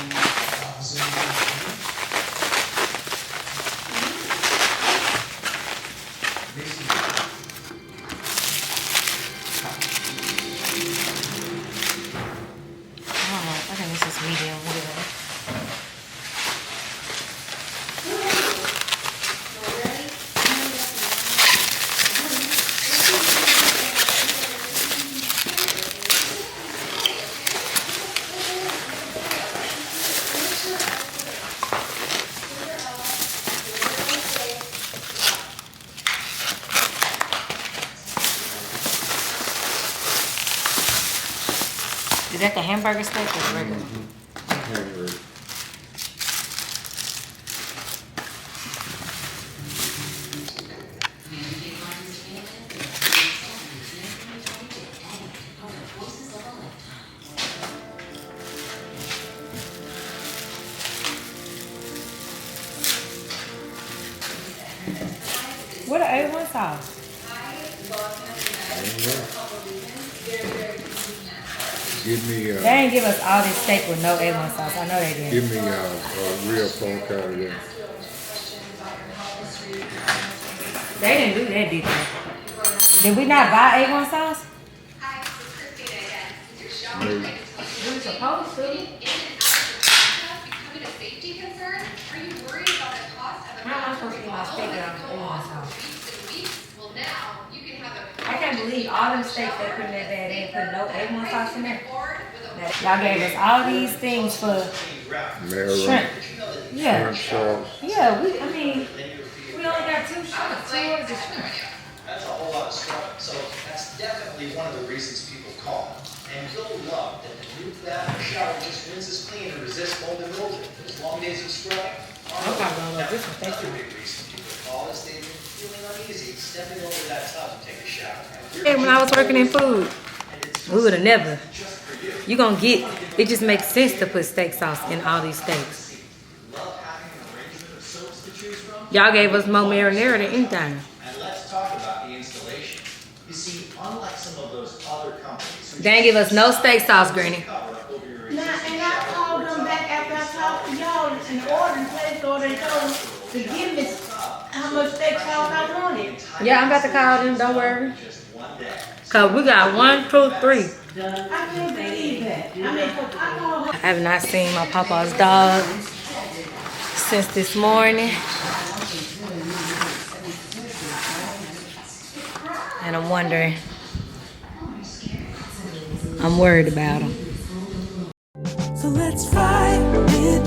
I think this is medium. Whatever. Is that the hamburger steak or the regular? Hamburger. What an A1 sauce? Give me, They ain't give us all this steak with no A1 sauce. I know they didn't. give me a real pork out of there. They didn't do that, did they? Did we not buy A1 sauce? Maybe. We were supposed to. How am I supposed to get my steak out of A1 sauce? I can't believe all them steaks they put in that bag. They ain't put no A1 sauce in there. Y'all gave us all these things for shrimp. Yeah. Shrimp sauce. Yeah, we only got 2 shrimp. 2 orders of shrimp. That's a whole lot of scrubbing. So that's definitely one of the reasons people call. And you'll love that the new bath shower just rinses clean and resists mold and mildew. Those long days of scrubbing. I'm probably gonna love this one. Thank Another you. big reason people call is they've been feeling uneasy stepping over that tub to take a shower. Hey, when I was working in food, we would have never. You gonna get, it just makes sense to put steak sauce in all these steaks. Y'all gave us more marinara than anything. And let's talk about the installation. You see, unlike some of those other companies, They ain't give us no steak sauce, Granny. Now, and I called them back after I talked to y'all and ordered place order and told them to give me how much steak sauce I wanted. Yeah, I'm about to call them, don't worry. Cause we got 1, 2, 3. I can't believe that. I mean, I called her. I have not seen my papa's dog since this morning. And I'm wondering, I'm worried about him. So let's fight it